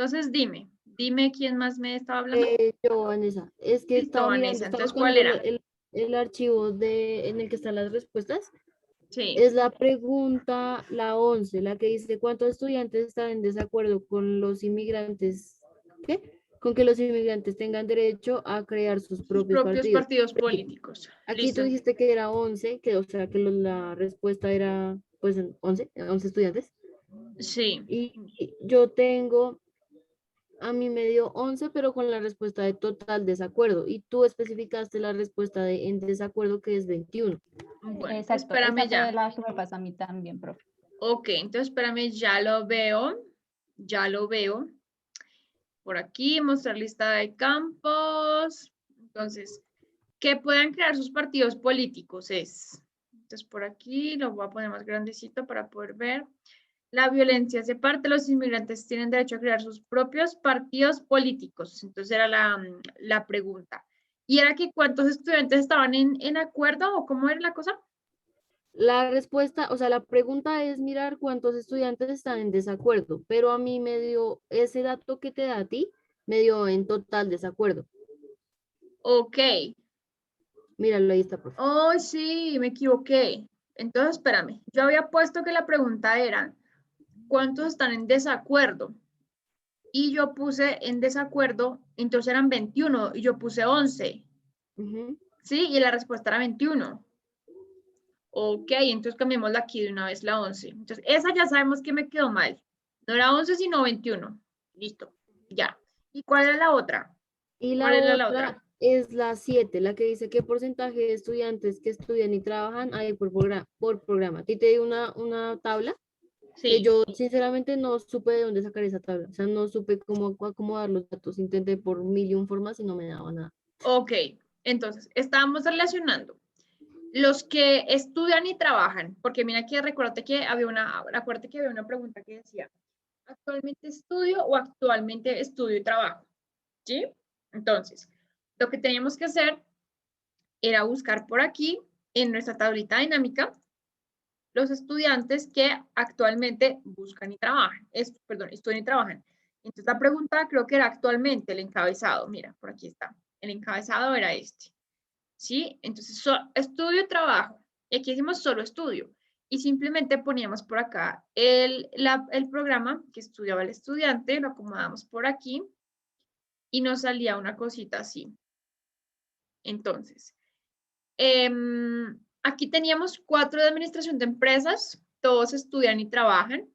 Entonces dime quién más me estaba hablando. Yo, Vanessa, es que Listo, estaba mirando, Vanessa. estaba Entonces, ¿cuál buscando era? el archivo en el que están las respuestas. Sí. Es la pregunta, la 11, la que dice, ¿cuántos estudiantes están en desacuerdo con los inmigrantes? ¿Qué? Con que los inmigrantes tengan derecho a crear sus Sus propios propios partidos. partidos políticos. Aquí tú Listo. dijiste que era 11, que o sea que la respuesta era pues 11 estudiantes. Sí. Y yo tengo, a mí me dio 11, pero con la respuesta de total desacuerdo. Y tú especificaste la respuesta de en desacuerdo, que es 21. Bueno, entonces Exacto, espérame esa ya. fue la que me pasó a mí también, profe. Ok, entonces espérame, ya lo veo. Ya lo veo. Por aquí, mostrar lista de campos. Entonces, que puedan crear sus partidos políticos es. Entonces, por aquí lo voy a poner más grandecito para poder ver. La violencia hace parte, los inmigrantes tienen derecho a crear sus propios partidos políticos. Entonces, era la pregunta. ¿Y era que cuántos estudiantes estaban en acuerdo o cómo era la cosa? La respuesta, o sea, la pregunta es mirar cuántos estudiantes están en desacuerdo, pero a mí me dio ese dato que te da a ti, me dio en total desacuerdo. Ok. Míralo, ahí está, por favor. Oh, sí, me equivoqué. Entonces, espérame. Yo había puesto que la pregunta era, ¿cuántos están en desacuerdo? Y yo puse en desacuerdo, entonces eran 21 y yo puse 11. Ujú. ¿Sí? Y la respuesta era 21. Ok, entonces cambiémosla aquí de una vez la 11. Entonces, esa ya sabemos que me quedó mal. No era 11, sino 21. Listo, ya. ¿Y cuál era la otra? Y ¿Cuál la era la otra? otra es la 7, la que dice qué porcentaje de estudiantes que estudian y trabajan hay por programa. A ti te di una tabla que Sí. yo sinceramente no supe de dónde sacar esa tabla. O sea, no supe cómo acomodar los datos. Intenté por mil y un formas y no me daba nada. Ok, entonces, estábamos relacionando los que estudian y trabajan, porque mira que acuérdate que había una pregunta que decía, ¿actualmente estudio o actualmente estudio y trabajo? ¿Sí? Entonces, lo que teníamos que hacer era buscar por aquí, en nuestra tablita dinámica, los estudiantes que actualmente buscan y trabajan, perdón, estudian y trabajan. Entonces, la pregunta creo que era actualmente el encabezado, mira, por aquí está, el encabezado era este. ¿Sí? Entonces, estudio y trabajo. Y aquí decimos solo estudio. Y simplemente poníamos por acá el programa que estudiaba el estudiante, lo acomodamos por aquí y nos salía una cosita así. Entonces, aquí teníamos 4 de administración de empresas, todos estudian y trabajan.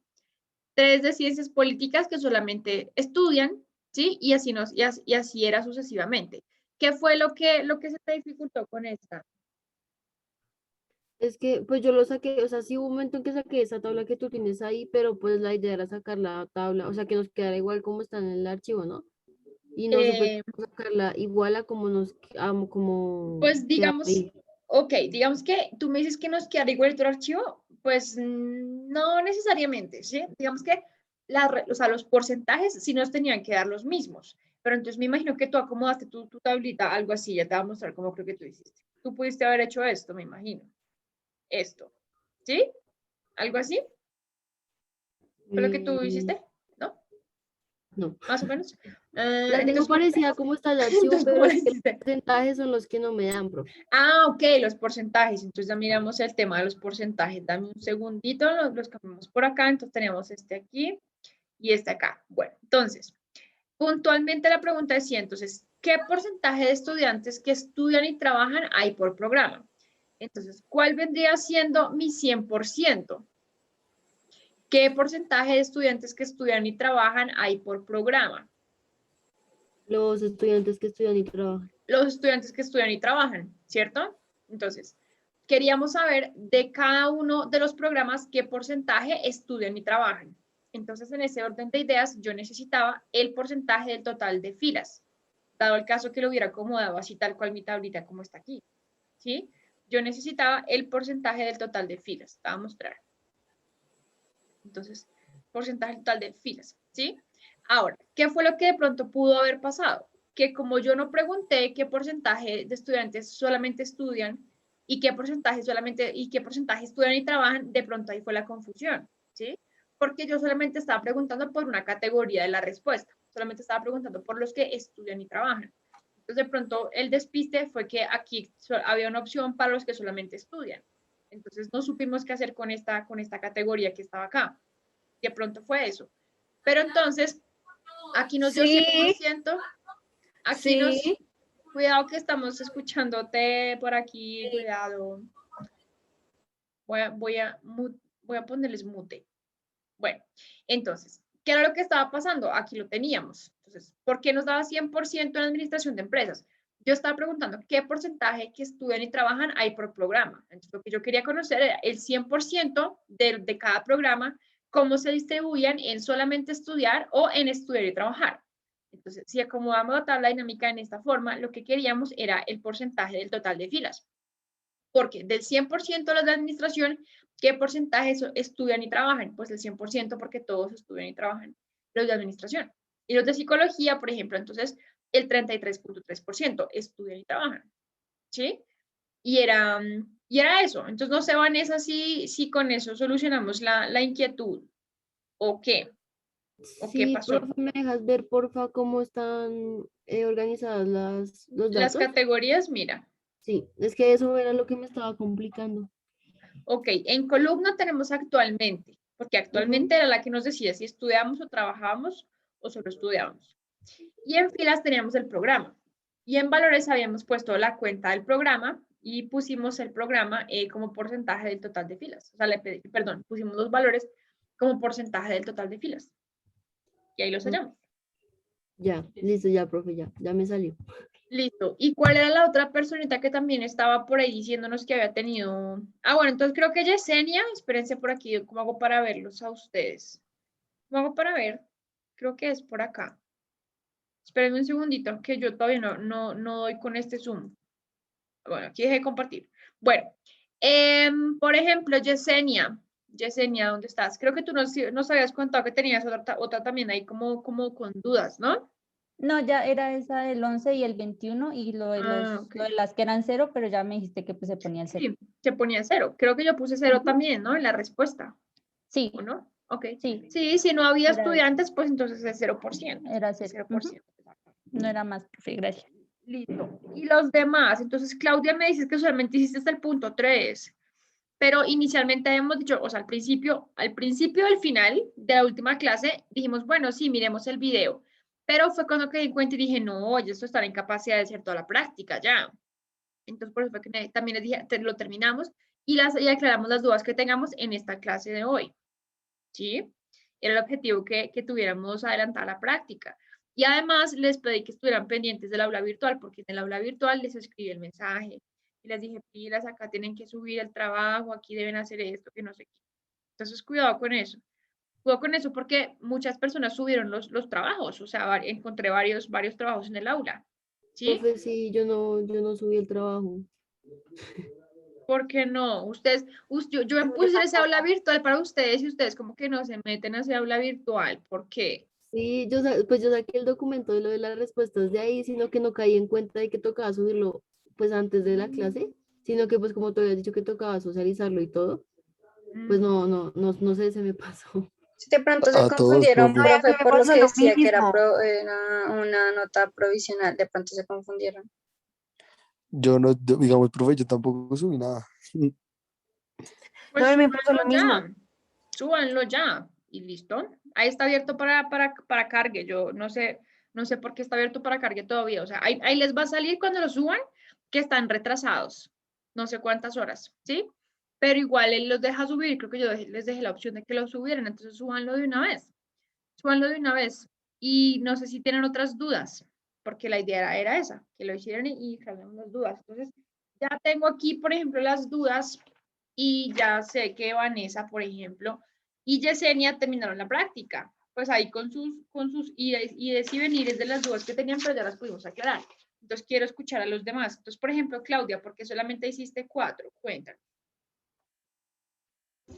3 de ciencias políticas que solamente estudian, ¿sí? Y así era sucesivamente. ¿Qué fue lo que se te dificultó con esta? Es que, pues yo lo saqué, o sea, sí hubo un momento en que saqué esa tabla que tú tienes ahí, pero pues la idea era sacar la tabla, o sea, que nos quedara igual como está en el archivo, ¿no? Y no supe Eh, cómo sacarla igual a como como Pues quedaba digamos, ahí. ok, digamos que tú me dices que nos queda igual tu archivo, pues no necesariamente, ¿sí? Digamos que o sea, los porcentajes sí nos tenían que dar los mismos, pero entonces me imagino que tú acomodaste tu tablita, algo así, ya te voy a mostrar cómo creo que tú hiciste. Tú pudiste haber hecho esto, me imagino, esto, ¿sí? ¿Algo así? ¿Fue lo que tú Mm, hiciste? ¿No? no. Más o menos. La tengo Entonces, parecida como está el archivo, entonces, ¿cómo pero lo es que los hiciste? porcentajes son los que no me dan, profe. Ah, ok, los porcentajes. Entonces ya miramos el tema de los porcentajes. Dame un segundito, los cambiamos por acá. Entonces tenemos este aquí y este acá. Bueno, entonces, puntualmente la pregunta decía, entonces, ¿qué porcentaje de estudiantes que estudian y trabajan hay por programa? Entonces, ¿cuál vendría siendo mi 100%? ¿Qué porcentaje de estudiantes que estudian y trabajan hay por programa? Los estudiantes que estudian y trabajan. Los estudiantes que estudian y trabajan, ¿cierto? Entonces, queríamos saber de cada uno de los programas qué porcentaje estudian y trabajan. Entonces, en ese orden de ideas, yo necesitaba el porcentaje del total de filas, dado el caso que lo hubiera acomodado así tal cual mi tablita como está aquí, ¿sí? Yo necesitaba el porcentaje del total de filas, te voy a mostrar. Entonces, porcentaje total de filas, ¿sí? Ahora, ¿qué fue lo que de pronto pudo haber pasado? Que como yo no pregunté qué porcentaje de estudiantes solamente estudian y qué porcentaje estudian y trabajan, de pronto ahí fue la confusión, ¿sí? Porque yo solamente estaba preguntando por una categoría de la respuesta. solamente estaba preguntando por los que estudian y trabajan. Entonces, de pronto, el despiste fue que aquí había una opción para los que solamente estudian. Entonces, no supimos qué hacer con esta categoría que estaba acá. De pronto fue eso. Pero entonces, aquí nos dio Sí, 100%. Aquí nos... sí. Cuidado que estamos escuchándote por aquí, cuidado. Voy a ponerles mute. Bueno, entonces, ¿qué era lo que estaba pasando? Aquí lo teníamos. Entonces, ¿por qué nos daba 100% en administración de empresas? Yo estaba preguntando qué porcentaje que estudian y trabajan hay por programa. Entonces, lo que yo quería conocer era el 100% de cada programa, cómo se distribuían en solamente estudiar o en estudiar y trabajar. Entonces, si acomodamos la tabla dinámica en esta forma, lo que queríamos era el porcentaje del total de filas. Porque del 100% de los de administración, ¿qué porcentaje estudian y trabajan? Pues el 100% porque todos estudian y trabajan los de administración. Y los de psicología, por ejemplo, entonces el 33.3% estudian y trabajan. ¿Sí? Y era eso. Entonces, no sé, Vanessa, si con eso solucionamos la inquietud o qué Sí, pasó. profe, ¿me dejas ver, porfa, cómo están organizadas los Las datos? categorías, mira. Sí, es que eso era lo que me estaba complicando. Ok, en columna tenemos actualmente, porque actualmente era la que nos decía si estudiamos o trabajábamos o solo estudiábamos. Y en filas teníamos el programa. Y en valores habíamos puesto la cuenta del programa y pusimos el programa como porcentaje del total de filas. O sea, perdón, pusimos los valores como porcentaje del total de filas. Y ahí los hallamos. Ya, listo, ya, profe, ya me salió. Listo. ¿Y cuál era la otra personita que también estaba por ahí diciéndonos que había tenido? Ah, bueno, entonces creo que Yesenia, espérense por aquí, ¿cómo hago para verlos a ustedes? ¿Cómo hago para ver? Creo que es por acá. Espérenme un segundito, que yo todavía no doy con este Zoom. Bueno, aquí dejé de compartir. Bueno, por ejemplo, Yesenia, ¿dónde estás? Creo que tú nos habías contado que tenías otra también ahí como con dudas, ¿no? No, ya era esa del 11 y el 21 y Ok. lo de las que eran 0, pero ya me dijiste que pues se ponía el 0. Sí, se ponía 0. Creo que yo puse 0 también, ¿no? En la respuesta, Sí, ¿o no? Ok. sí, Sí, si no había era, estudiantes, pues entonces es 0%. era Es 0. 0%. No era más, profe, gracias. Listo. Y los demás, entonces Claudia me dices que solamente hiciste hasta el punto 3, pero inicialmente habíamos dicho, o sea, al principio del final de la última clase, dijimos, bueno, sí, miremos el video, pero fue cuando que di cuenta y dije, no, oye, esto estará en capacidad de hacer toda la práctica ya. Entonces, por eso fue que también les dije, lo terminamos y aclaramos las dudas que tengamos en esta clase de hoy, ¿sí? Era el objetivo que tuviéramos adelantada la práctica. Y además les pedí que estuvieran pendientes del aula virtual, porque en el aula virtual les escribí el mensaje y les dije, pilas, acá tienen que subir el trabajo, aquí deben hacer esto, que no sé qué. Entonces, cuidado con eso. Cuidado con eso porque muchas personas subieron los trabajos, o sea, encontré varios trabajos en el aula, ¿sí? Profe, sí, yo no subí el trabajo. ¿Por qué no? Yo me puse ese aula virtual para ustedes y ustedes como que no se meten a ese aula virtual. ¿Por qué? Sí, pues yo saqué el documento de lo de las respuestas de ahí, sino que no caí en cuenta de que tocaba subirlo pues antes de la clase, sino que pues como te había dicho que tocaba socializarlo y todo, pues no sé, se me pasó. Si de pronto se A todos, confundieron, profe. profe, me por lo pasó que lo decía que era mismo. una nota provisional, de pronto se confundieron. Yo no, digamos, profe, yo tampoco subí nada. Pues No, me pasó lo mismo. súbanlo ya y listo. Ahí está abierto para cargue. Yo no sé por qué está abierto para cargue todavía. O sea, ahí les va a salir cuando lo suban que están retrasados. No sé cuántas horas, ¿sí? Pero igual él los deja subir. Creo que yo les dejé la opción de que lo subieran. Entonces súbanlo de una vez. Súbanlo de una vez. Y no sé si tienen otras dudas, porque la idea era esa, que lo hicieran y salgan las dudas. Entonces, ya tengo aquí, por ejemplo, las dudas y ya sé que Vanessa, por ejemplo, y Yesenia terminaron la práctica. Pues ahí con sus ides y venires de las dudas que tenían, pero ya las pudimos aclarar. Entonces, quiero escuchar a los demás. Entonces, por ejemplo, Claudia, ¿por qué solamente hiciste 4? Cuéntanos.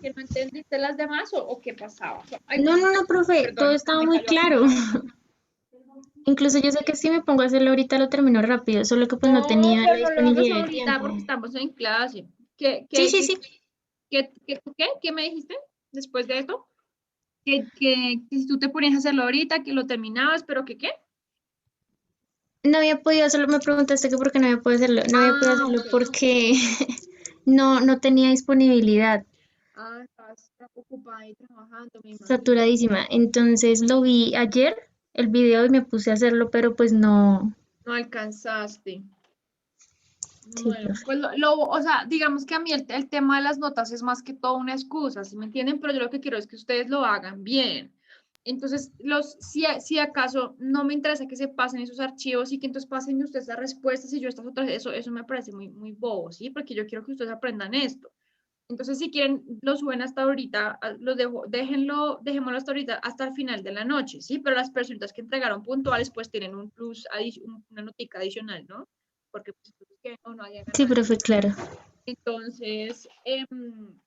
¿Que no entendiste las demás o qué pasaba? Ay, No, profe, perdón, todo estaba me muy cayó aquí. claro. Incluso yo sé que si me pongo a hacerlo ahorita lo termino rápido, solo que pues no No, tenía pero la no lo hagas disponibilidad de ahorita tiempo. porque estamos en clase. Sí. ¿Qué me dijiste después de esto? que si tú te ponías a hacerlo ahorita, que lo terminabas, pero que qué. No había podido hacerlo, me preguntaste que por qué no había podido hacerlo. No había podido hacerlo Ok. porque no tenía disponibilidad, Estás ocupada y trabajando, me imagino. saturadísima. Entonces lo vi ayer, el video, y me puse a hacerlo, pero pues no. No alcanzaste. Sí, Bueno, profe. pues o sea, digamos que a mí el tema de las notas es más que todo una excusa, ¿sí me entienden? Pero yo lo que quiero es que ustedes lo hagan bien. Entonces, si acaso no me interesa que se pasen esos archivos y que entonces pasen ustedes las respuestas y yo estas otras, eso me parece muy bobo, ¿sí? Porque yo quiero que ustedes aprendan esto. Entonces, si quieren, lo suben hasta ahorita, dejémoslo hasta ahorita, hasta el final de la noche, ¿sí? Pero las personitas que entregaron puntuales, pues tienen un plus, una notica adicional, ¿no? Porque pues, que o no hayan Sí, ganado. profe, claro. Entonces,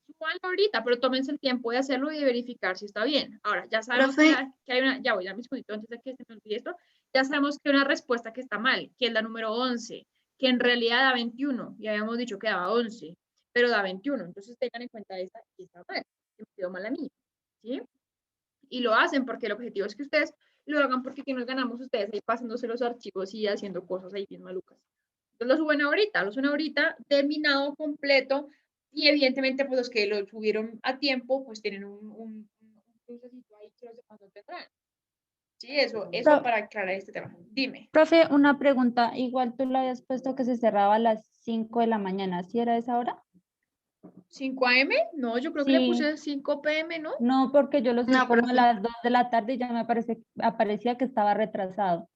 subanlo ahorita, pero tómense el tiempo de hacerlo y de verificar si está bien. Ahora, ya sabemos Profe, que hay una, ya voy a mis puntitos antes de que se me olvide esto, ya sabemos que hay una respuesta que está mal, que es la número 11, que en realidad da 21, y habíamos dicho que daba 11, pero da 21, entonces tengan en cuenta esta y está mal, que me quedó mal a mí, ¿sí? Y lo hacen porque el objetivo es que ustedes lo hagan porque que nos ganamos ustedes ahí pasándose los archivos y haciendo cosas ahí bien malucas. Entonces lo suben ahorita, terminado, completo, y evidentemente pues los que lo subieron a tiempo pues tienen un crucecito ahí que los demás no tendrán. Sí, eso Pro- para aclarar este tema. Dime. Profe, una pregunta. Igual tú lo habías puesto que se cerraba a las 5 de la mañana. ¿Sí era esa hora? ¿5 AM? No, yo creo que le Sí. puse 5 PM, ¿no? No, porque yo lo subí no, como a profe. las 2 de la tarde y ya aparecía que estaba retrasado.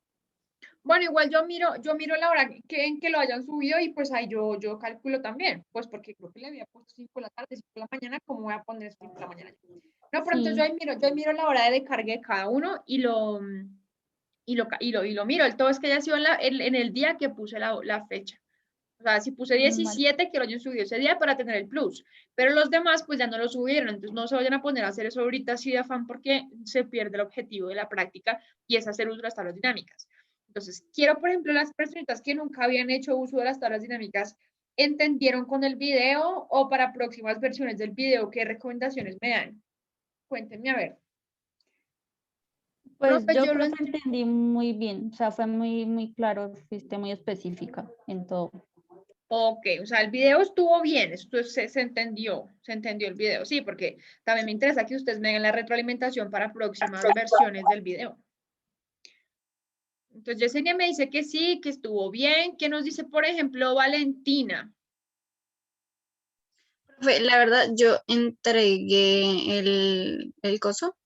Bueno, igual yo miro la hora en que lo hayan subido y pues ahí yo calculo también, pues porque creo que le había puesto 5 de la tarde, 5 de la mañana, ¿cómo voy a poner 5 de la mañana? No, pero entonces Sí. yo ahí miro la hora de descargue de cada uno y lo miro. El todo es que haya sido en el día que puse la fecha. O sea, si puse Vale. 17, que lo hayan subido ese día para tener el plus. Pero los demás, pues ya no lo subieron. Entonces no se vayan a poner a hacer eso ahorita así de afán porque se pierde el objetivo de la práctica y es hacer uso de las tablas dinámicas. Entonces, quiero, por ejemplo, las personitas que nunca habían hecho uso de las tablas dinámicas, ¿entendieron con el video o para próximas versiones del video qué recomendaciones me dan? Cuéntenme a ver. Pues Profe, yo creo que entendí muy bien. O sea, fue muy claro, fuiste muy específica en todo. Ok, o sea, el video estuvo bien, esto se entendió el video, sí, porque también me interesa que ustedes me den la retroalimentación para próximas versiones del video. Entonces, Yesenia me dice que sí, que estuvo bien. ¿Qué nos dice, por ejemplo, Valentina? Profe, la verdad, yo entregué el coso,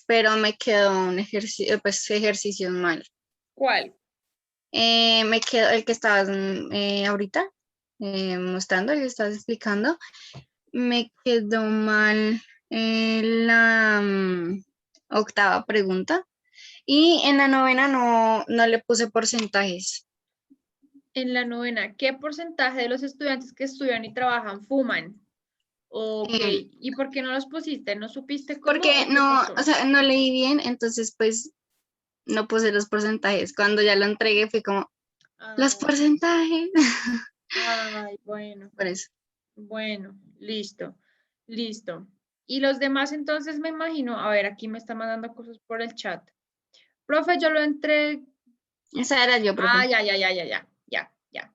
pero me quedó un ejercicio, pues ejercicio mal. ¿Cuál? Me quedó el que estabas ahorita mostrando, el que estabas explicando, me quedó mal la octava pregunta y en la novena no le puse porcentajes. En la novena, ¿qué porcentaje de los estudiantes que estudian y trabajan fuman? Ok, Em, ¿y por qué no los pusiste? ¿No supiste cómo Porque o qué no, pasó? o sea, no leí bien, entonces pues no puse los porcentajes. Cuando ya lo entregué fui como, los Ah, porcentajes. ay, bueno. Por eso. Bueno, listo, listo. Y los demás entonces me imagino, a ver, aquí me está mandando cosas por el chat. Profe, yo lo entré. Esa era yo, Ah, profe. ya.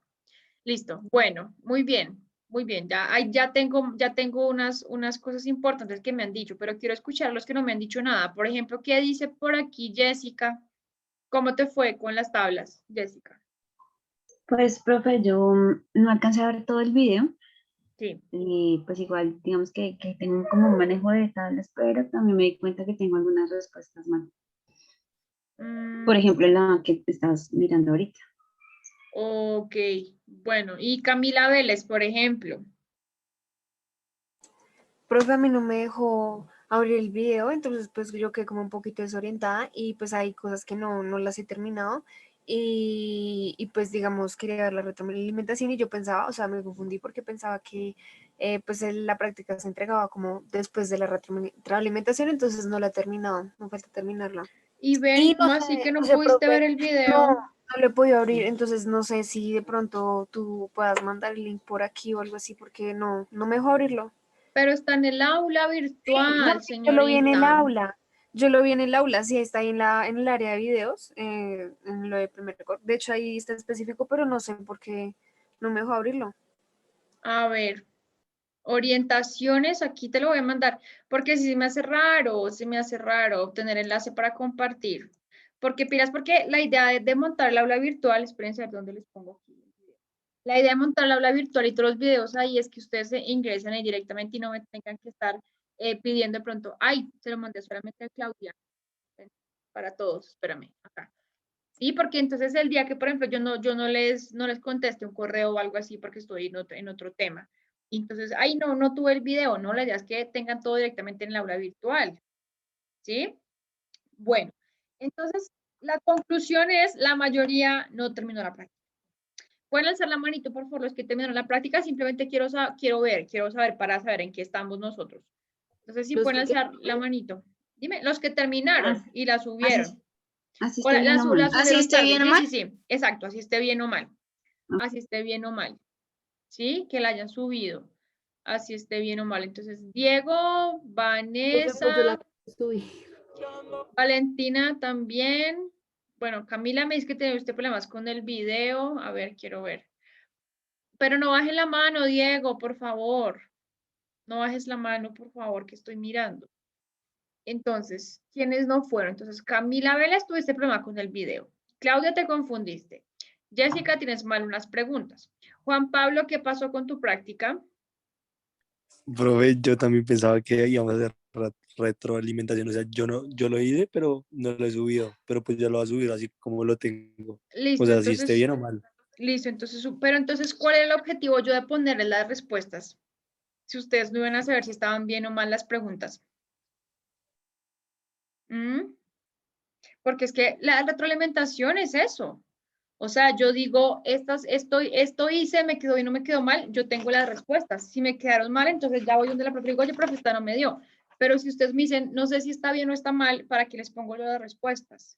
Listo. Bueno, muy bien, muy bien. Ya, ya tengo unas cosas importantes que me han dicho, pero quiero escuchar los que no me han dicho nada. Por ejemplo, ¿qué dice por aquí Jessica? ¿Cómo te fue con las tablas, Jessica? Pues, profe, yo no alcancé a ver todo el video Sí. y pues igual, digamos que tengo como un manejo de tablas, pero también me di cuenta que tengo algunas respuestas mal. Por Mm, ejemplo, la que estás mirando ahorita. ok, bueno. Y Camila Vélez, por ejemplo. Profe, a mí no me dejó abrir el video, entonces pues yo quedé como un poquito desorientada y pues hay cosas que no las he terminado y pues digamos quería ver la retroalimentación y yo pensaba, o sea, me confundí porque pensaba que pues la práctica se entregaba como después de la retroalimentación, entonces no la he terminado, me falta terminarla. Y ven, Y no ¿cómo así que sé, no pudiste profe, ver el no, video? no lo he podido abrir, entonces no sé si de pronto tú puedas mandar el link por aquí o algo así porque no me dejó abrirlo. Pero está en el aula Sí, no, virtual, sí, yo lo vi en el señorita. aula, Yo lo vi en el aula, sí, está ahí en el área de videos, en lo de primer corte. De hecho, ahí está específico, pero no sé por qué no me dejó abrirlo. A ver, orientaciones, aquí te lo voy a mandar, porque si se me hace raro obtener enlace para compartir. Porque pilas, porque la idea de montar el aula virtual, espérense a ver dónde les pongo aquí. La idea de montar el aula virtual y todos los videos ahí es que ustedes se ingresen ahí directamente y no me tengan que estar pidiendo de pronto, ay, se lo mandé solamente a Claudia. Para todos, espérame, acá. Sí, porque entonces el día que, por ejemplo, yo no les conteste un correo o algo así porque estoy en otro tema. Y entonces, ay, no tuve el video, ¿no? La idea es que tengan todo directamente en el aula virtual. ¿Sí? Bueno, entonces la conclusión es, la mayoría no terminó la práctica. Pueden alzar la manito, por favor, los que terminaron la práctica, simplemente quiero saber para saber en qué estamos nosotros. Entonces, si Los pueden que, alzar la manito. Dime, los que terminaron y la subieron. Así O esté bien o la mal. Así subieron esté tarde. bien o Sí, mal. sí, sí. Exacto, así esté bien o mal. Ah. Así esté bien o mal. ¿Sí? Que la hayan subido. Así esté bien o mal. Entonces, Diego, pues yo la Vanessa, subí. Valentina también. Bueno, Camila me dice que tiene usted problemas con el video. A ver, quiero ver. Pero no bajes la mano, Diego, por favor. No bajes la mano, por favor, que estoy mirando. Entonces, ¿quiénes no fueron? Entonces, Camila Vélez, tuviste problema con el video. Claudia, te confundiste. Jessica, tienes mal unas preguntas. Juan Pablo, ¿qué pasó con tu práctica? Profe, yo también pensaba que íbamos a hacer retroalimentación. O sea, yo lo hice, pero no lo he subido. Pero pues ya lo va a subir así como lo tengo. O Listo, sea, si esté entonces, bien o mal. pero entonces, ¿cuál era el objetivo yo de ponerle las respuestas? Si ustedes no iban a saber si estaban bien o mal las preguntas. ¿Mm? Porque es que la retroalimentación es eso. O sea, yo digo, esto hice, me quedó bien o me quedó mal, yo tengo las respuestas. Si me quedaron mal, entonces ya voy donde la profe y digo, oye, profe, esta no me dio. Pero si ustedes me dicen, no sé si está bien o está mal, ¿para qué les pongo yo las respuestas?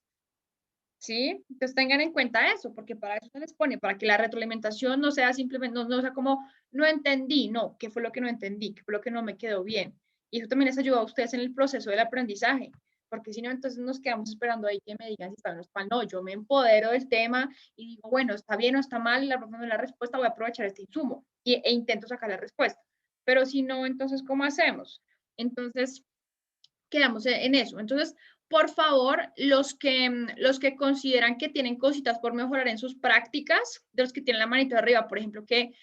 ¿Sí? Entonces tengan en cuenta eso, porque para eso se les pone, para que la retroalimentación no sea simplemente, no sea como, no entendí, no, ¿qué fue lo que no entendí? ¿Qué fue lo que no me quedó bien? Y eso también les ayuda a ustedes en el proceso del aprendizaje, porque si no, entonces nos quedamos esperando ahí que me digan si está bien o está mal. No, yo me empodero del tema y digo, bueno, está bien o está mal, la profe me da la respuesta, voy a aprovechar este insumo e intento sacar la respuesta. Pero si no, entonces, ¿cómo hacemos? Entonces, quedamos en eso. Entonces, por favor, los que consideran que tienen cositas por mejorar en sus prácticas, de los que tienen la manito de arriba, por ejemplo, que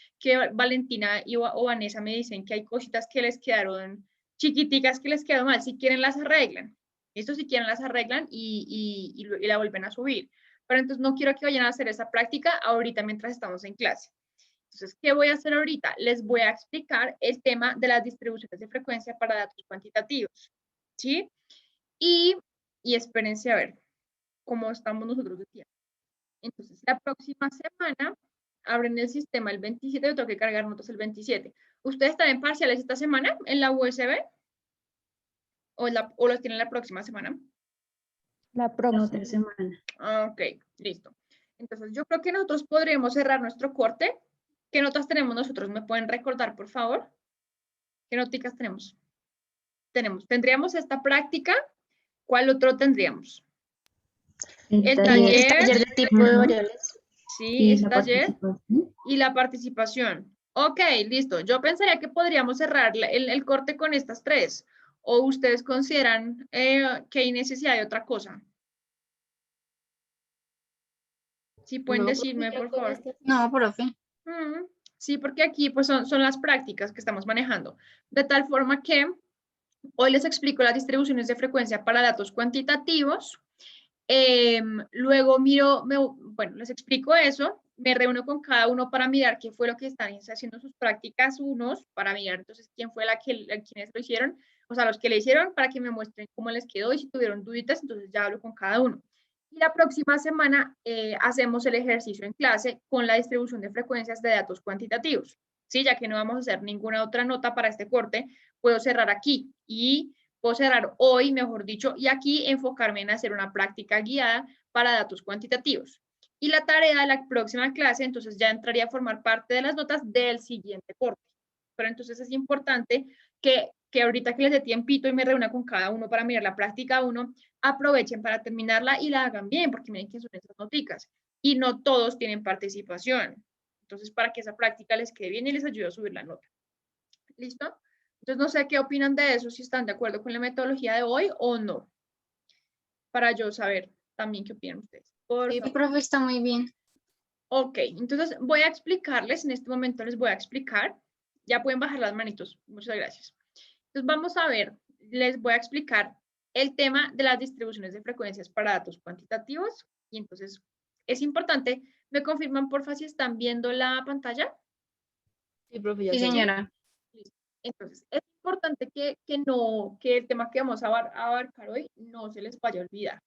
Valentina o Vanessa me dicen que hay cositas que les quedaron chiquiticas, que les quedaron mal, si quieren las arreglan. Esto si quieren las arreglan y la vuelven a subir. Pero entonces no quiero que vayan a hacer esa práctica ahorita mientras estamos en clase. Entonces, ¿qué voy a hacer ahorita? Les voy a explicar el tema de las distribuciones de frecuencia para datos cuantitativos. ¿Sí? Y espérense a ver cómo estamos nosotros de tiempo. Entonces, la próxima semana abren el sistema el 27, yo tengo que cargar notas el 27. ¿Ustedes están en parciales esta semana en la USB? ¿O los tienen la próxima semana? La La próxima. otra semana. Ok, listo. Entonces, yo creo que nosotros podríamos cerrar nuestro corte. ¿Qué notas tenemos nosotros? ¿Me pueden recordar, por favor? ¿Qué noticas tenemos? Tendríamos esta práctica. ¿Cuál otro tendríamos? El taller, De tipo de variables. sí, Y ese la taller participación. y la participación. Ok, listo. Yo pensaría que podríamos cerrar el corte con estas tres. ¿O ustedes consideran que hay necesidad de otra cosa? Si pueden No, pues decirme, ya por con favor. esta- No, profe. Sí, porque aquí pues son las prácticas que estamos manejando. De tal forma que hoy les explico las distribuciones de frecuencia para datos cuantitativos. Luego bueno, les explico eso, me reúno con cada uno para mirar qué fue lo que están haciendo sus prácticas unos, para mirar entonces quién fue quienes lo hicieron, o sea, los que le hicieron para que me muestren cómo les quedó y si tuvieron duditas, entonces ya hablo con cada uno. Y la próxima semana hacemos el ejercicio en clase con la distribución de frecuencias de datos cuantitativos. Sí, ya que no vamos a hacer ninguna otra nota para este corte, puedo cerrar aquí y puedo cerrar hoy, mejor dicho, y aquí enfocarme en hacer una práctica guiada para datos cuantitativos. Y la tarea de la próxima clase, entonces ya entraría a formar parte de las notas del siguiente corte. Pero entonces es importante que que ahorita que les dé tiempito y me reúna con cada uno para mirar la práctica 1, aprovechen para terminarla y la hagan bien, porque miren que son esas noticas. Y no todos tienen participación. Entonces, para que esa práctica les quede bien y les ayude a subir la nota. ¿Listo? Entonces, no sé qué opinan de eso, si están de acuerdo con la metodología de hoy o no. Para yo saber también qué opinan ustedes. Por Sí, favor. profe, está muy bien. Ok, entonces voy a explicarles, en este momento les voy a explicar. Ya pueden bajar las manitos. Muchas gracias. Entonces, vamos a ver, les voy a explicar el tema de las distribuciones de frecuencias para datos cuantitativos. Y entonces, es importante, ¿me confirman porfa si están viendo la pantalla? Sí, profe, ya Sí, se ve. señora. Listo. Entonces, es importante que el tema que vamos a abarcar hoy no se les vaya a olvidar,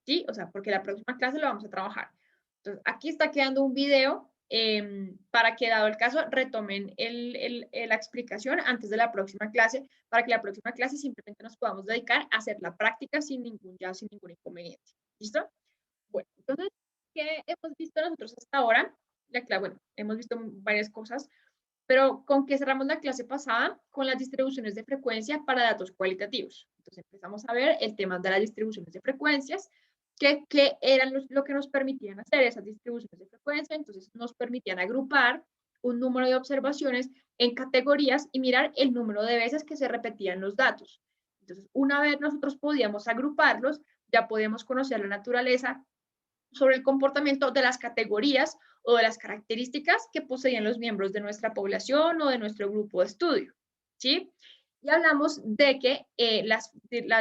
¿sí? O sea, porque la próxima clase lo vamos a trabajar. Entonces, aquí está quedando un video para que, dado el caso, retomen la explicación antes de la próxima clase, para que la próxima clase simplemente nos podamos dedicar a hacer la práctica sin ningún inconveniente. ¿Listo? Bueno, entonces, ¿qué hemos visto nosotros hasta ahora? Bueno, hemos visto varias cosas, pero ¿con qué cerramos la clase pasada? Con las distribuciones de frecuencia para datos cualitativos. Entonces empezamos a ver el tema de las distribuciones de frecuencias, que eran lo que nos permitían hacer esas distribuciones de frecuencia. Entonces nos permitían agrupar un número de observaciones en categorías y mirar el número de veces que se repetían los datos. Entonces, una vez nosotros podíamos agruparlos, ya podemos conocer la naturaleza sobre el comportamiento de las categorías o de las características que poseían los miembros de nuestra población o de nuestro grupo de estudio, ¿sí? Y hablamos de que las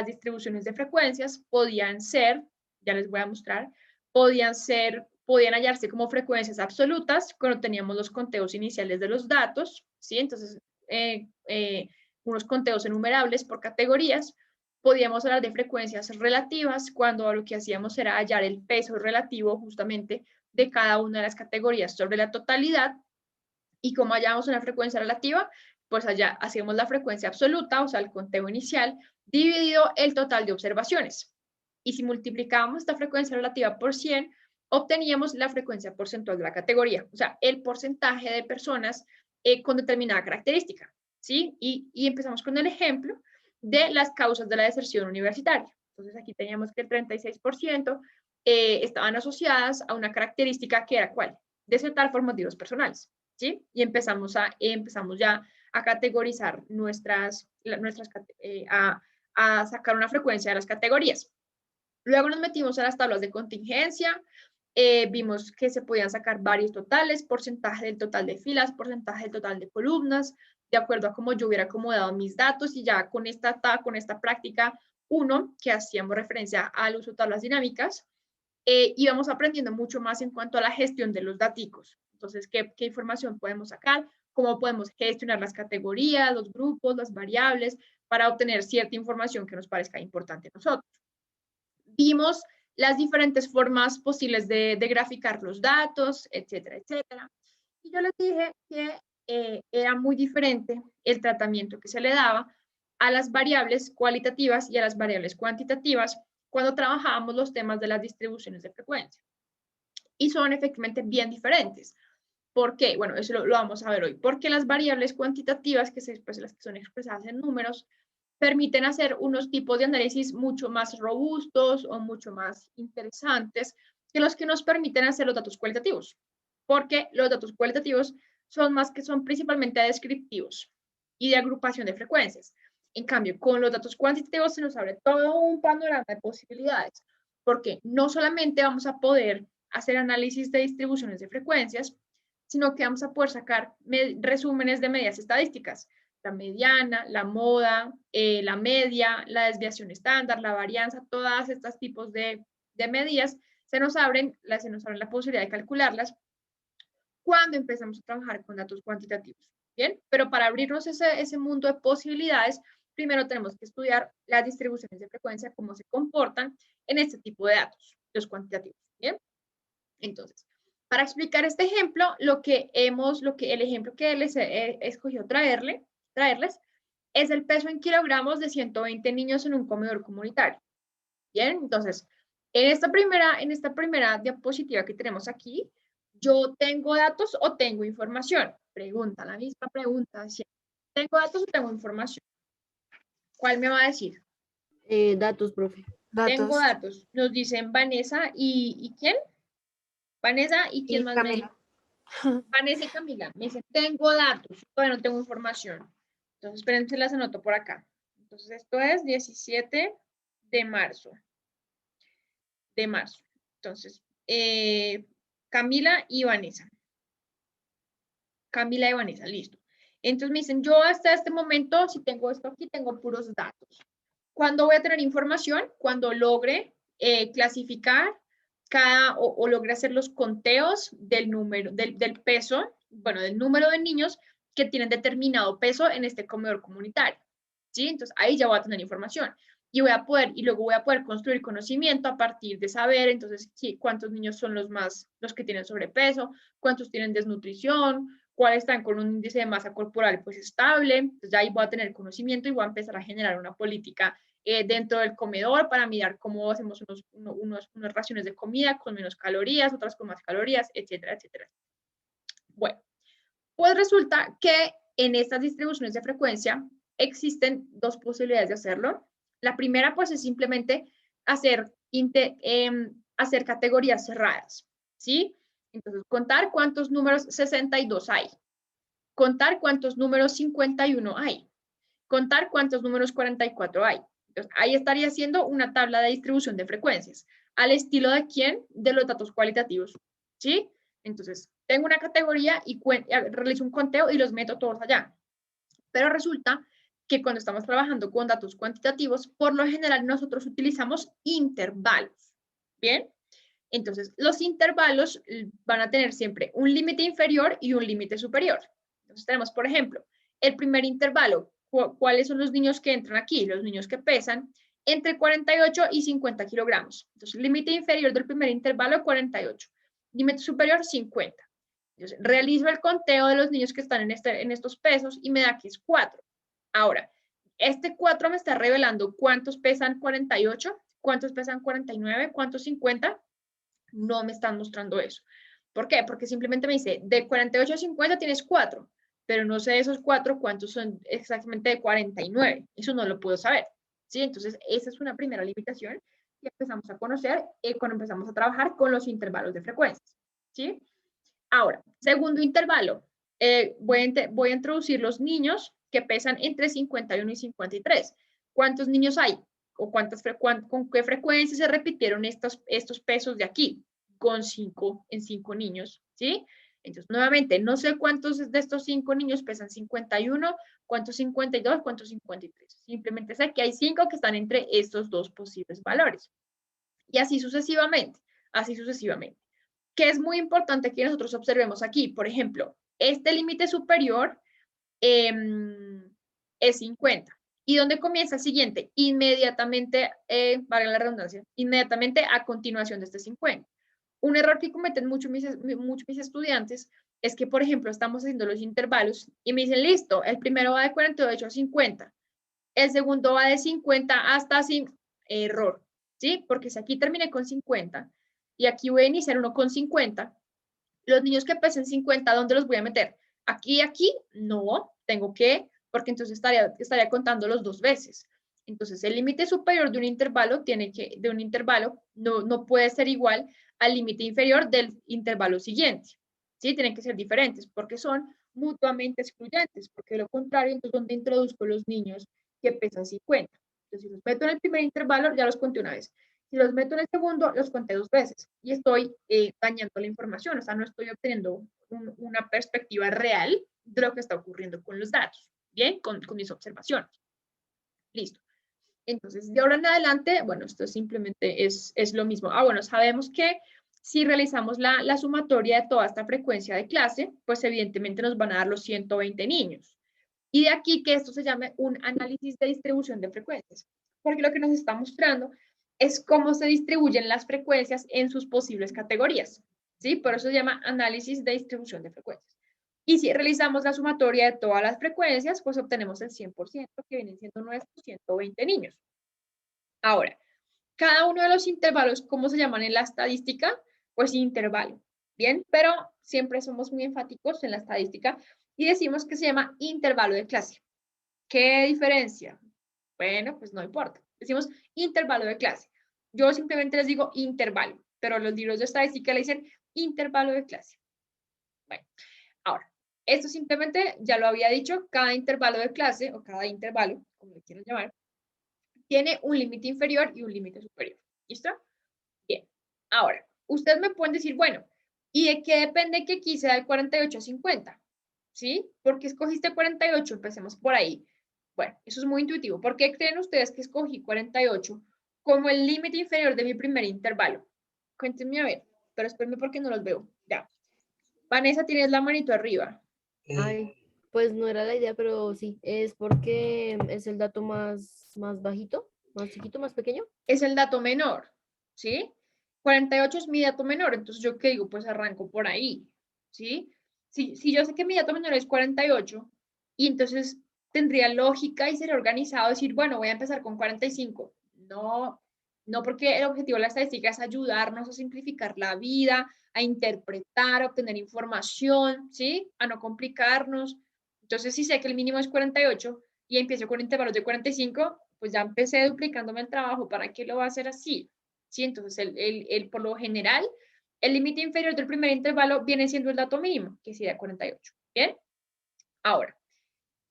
distribuciones de frecuencias podían ser, ya les voy a mostrar, podían hallarse como frecuencias absolutas cuando teníamos los conteos iniciales de los datos, ¿sí? Entonces, unos conteos enumerables por categorías. Podíamos hablar de frecuencias relativas cuando lo que hacíamos era hallar el peso relativo justamente de cada una de las categorías sobre la totalidad. Y como hallamos una frecuencia relativa, pues allá hacíamos la frecuencia absoluta, o sea, el conteo inicial, dividido el total de observaciones. Y si multiplicábamos esta frecuencia relativa por 100, obteníamos la frecuencia porcentual de la categoría, o sea, el porcentaje de personas con determinada característica, ¿sí? Y empezamos con el ejemplo de las causas de la deserción universitaria. Entonces aquí teníamos que el 36% estaban asociadas a una característica que era ¿cuál? Desertar por motivos personales, ¿sí? Y empezamos ya a categorizar a sacar una frecuencia de las categorías. Luego nos metimos a las tablas de contingencia, vimos que se podían sacar varios totales, porcentaje del total de filas, porcentaje del total de columnas, de acuerdo a cómo yo hubiera acomodado mis datos, y ya con esta práctica 1, que hacíamos referencia al uso de tablas dinámicas, íbamos aprendiendo mucho más en cuanto a la gestión de los daticos. Entonces, ¿qué información podemos sacar? ¿Cómo podemos gestionar las categorías, los grupos, las variables, para obtener cierta información que nos parezca importante a nosotros? Vimos las diferentes formas posibles de graficar los datos, etcétera, etcétera. Y yo les dije que era muy diferente el tratamiento que se le daba a las variables cualitativas y a las variables cuantitativas cuando trabajábamos los temas de las distribuciones de frecuencia. Y son efectivamente bien diferentes. ¿Por qué? Bueno, eso lo vamos a ver hoy. Porque las variables cuantitativas, las que son expresadas en números, permiten hacer unos tipos de análisis mucho más robustos o mucho más interesantes que los que nos permiten hacer los datos cualitativos. Porque los datos cualitativos son principalmente descriptivos y de agrupación de frecuencias. En cambio, con los datos cuantitativos se nos abre todo un panorama de posibilidades, porque no solamente vamos a poder hacer análisis de distribuciones de frecuencias, sino que vamos a poder sacar resúmenes de medidas estadísticas, la mediana, la moda, la media, la desviación estándar, la varianza, todos estos tipos de medidas se nos abren la posibilidad de calcularlas cuando empezamos a trabajar con datos cuantitativos. Bien, pero para abrirnos ese mundo de posibilidades, primero tenemos que estudiar las distribuciones de frecuencia, cómo se comportan en este tipo de datos, los cuantitativos. Bien, entonces, para explicar este ejemplo, el ejemplo que les he escogido traerles es el peso en kilogramos de 120 niños en un comedor comunitario. Bien, entonces, en esta primera diapositiva que tenemos aquí, ¿yo tengo datos o tengo información? La misma pregunta. ¿Tengo datos o tengo información? ¿Cuál me va a decir? Datos, profe. Tengo Datos. datos. Nos dicen Vanessa y ¿quién? Vanessa y ¿quién Y más me Camila. dijo? Vanessa y Camila. Me dicen, tengo datos. Todavía no tengo información. Entonces, espérense, las anoto por acá. Entonces, esto es 17 de marzo. Entonces, Camila y Vanessa. Camila y Vanessa, listo. Entonces me dicen, yo hasta este momento, si tengo esto aquí, tengo puros datos. ¿Cuándo voy a tener información? Cuando logre clasificar o logre hacer los conteos del número, del peso, bueno, del número de niños que tienen determinado peso en este comedor comunitario. ¿Sí? Entonces ahí ya voy a tener información. Y luego voy a poder construir conocimiento a partir de saber, entonces, cuántos niños son los que tienen sobrepeso, cuántos tienen desnutrición, cuáles están con un índice de masa corporal pues estable. Entonces ya ahí voy a tener conocimiento y voy a empezar a generar una política dentro del comedor para mirar cómo hacemos unas raciones de comida con menos calorías, otras con más calorías, etcétera, etcétera. Bueno, pues resulta que en estas distribuciones de frecuencia existen dos posibilidades de hacerlo. La primera, pues, es simplemente hacer categorías cerradas, ¿sí? Entonces, contar cuántos números 62 hay, contar cuántos números 51 hay, contar cuántos números 44 hay. Entonces, ahí estaría haciendo una tabla de distribución de frecuencias. ¿Al estilo de quién? De los datos cualitativos, ¿sí? Entonces, tengo una categoría y realizo un conteo y los meto todos allá. Pero resulta que cuando estamos trabajando con datos cuantitativos, por lo general nosotros utilizamos intervalos, ¿bien? Entonces, los intervalos van a tener siempre un límite inferior y un límite superior. Entonces, tenemos, por ejemplo, el primer intervalo. ¿Cuáles son los niños que entran aquí? Los niños que pesan entre 48 y 50 kilogramos. Entonces, límite inferior del primer intervalo, 48. Límite superior, 50. Entonces, realizo el conteo de los niños que están en estos pesos y me da que es 4. Ahora, este 4 me está revelando cuántos pesan 48, cuántos pesan 49, cuántos 50. No me están mostrando eso. ¿Por qué? Porque simplemente me dice, de 48 a 50 tienes 4, pero no sé de esos 4 cuántos son exactamente de 49. Eso no lo puedo saber. ¿Sí? Entonces, esa es una primera limitación que empezamos a conocer cuando empezamos a trabajar con los intervalos de frecuencias. ¿Sí? Ahora, segundo intervalo. Voy a introducir los niños que pesan entre 51 y 53. ¿Cuántos niños hay? ¿O con qué frecuencia se repitieron estos pesos de aquí? Con 5 en 5 niños, ¿sí? Entonces, nuevamente, no sé cuántos de estos 5 niños pesan 51, cuántos 52, cuántos 53. Simplemente sé que hay 5 que están entre estos dos posibles valores. Y así sucesivamente, así sucesivamente. Que es muy importante que nosotros observemos aquí. Por ejemplo, este límite superior es 50. ¿Y dónde comienza el siguiente? Inmediatamente, valga la redundancia, inmediatamente a continuación de este 50. Un error que cometen muchos mis estudiantes es que, por ejemplo, estamos haciendo los intervalos y me dicen, listo, el primero va de 48 a 50, el segundo va de 50 hasta 5, error, ¿sí? Porque si aquí terminé con 50 y aquí voy a iniciar uno con 50, los niños que pesen 50, ¿dónde los voy a meter? ¿Aquí y aquí? No, tengo que, porque entonces estaría contándolos dos veces. Entonces, el límite superior de un intervalo no puede ser igual al límite inferior del intervalo siguiente. ¿Sí? Tienen que ser diferentes porque son mutuamente excluyentes, porque de lo contrario, entonces, ¿dónde introduzco los niños que pesan 50? Entonces, si los meto en el primer intervalo, ya los conté una vez. Si los meto en el segundo, los conté dos veces y estoy dañando la información, o sea, no estoy obteniendo una perspectiva real de lo que está ocurriendo con los datos, ¿bien? Con mis observaciones. Listo. Entonces, de ahora en adelante, bueno, esto simplemente es lo mismo. Bueno, sabemos que si realizamos la sumatoria de toda esta frecuencia de clase, pues evidentemente nos van a dar los 120 niños. Y de aquí que esto se llame un análisis de distribución de frecuencias, porque lo que nos está mostrando es cómo se distribuyen las frecuencias en sus posibles categorías, ¿sí? Por eso se llama análisis de distribución de frecuencias. Y si realizamos la sumatoria de todas las frecuencias, pues obtenemos el 100%, que vienen siendo nuestros 120 niños. Ahora, cada uno de los intervalos, ¿cómo se llaman en la estadística? Pues intervalo, ¿bien? Pero siempre somos muy enfáticos en la estadística y decimos que se llama intervalo de clase. ¿Qué diferencia? Bueno, pues no importa. Decimos intervalo de clase. Yo simplemente les digo intervalo, pero los libros de estadística le dicen intervalo de clase. Bueno, ahora, esto simplemente, ya lo había dicho, cada intervalo de clase, o cada intervalo, como lo quieran llamar, tiene un límite inferior y un límite superior. ¿Listo? Bien. Ahora, ustedes me pueden decir, bueno, ¿y de qué depende que aquí sea el 48 a 50? ¿Sí? ¿Por qué escogiste 48? Empecemos por ahí. Bueno, eso es muy intuitivo. ¿Por qué creen ustedes que escogí 48 como el límite inferior de mi primer intervalo? Cuéntenme a ver, pero espérenme porque no los veo. Ya. Vanessa, tienes la manito arriba. Ay, pues no era la idea, pero sí, es porque es el dato más bajito, más chiquito, más pequeño. Es el dato menor, ¿sí? 48 es mi dato menor, entonces yo qué digo, pues arranco por ahí, ¿sí? Si yo sé que mi dato menor es 48, y entonces tendría lógica y sería organizado decir, bueno, voy a empezar con 45. No, no, porque el objetivo de la estadística es ayudarnos a simplificar la vida, a interpretar, a obtener información, ¿sí? A no complicarnos. Entonces, si sé que el mínimo es 48 y empiezo con intervalos de 45, pues ya empecé duplicándome el trabajo. ¿Para qué lo va a hacer así? ¿Sí? Entonces, por lo general, el límite inferior del primer intervalo viene siendo el dato mínimo, que sería 48. ¿Bien? Ahora,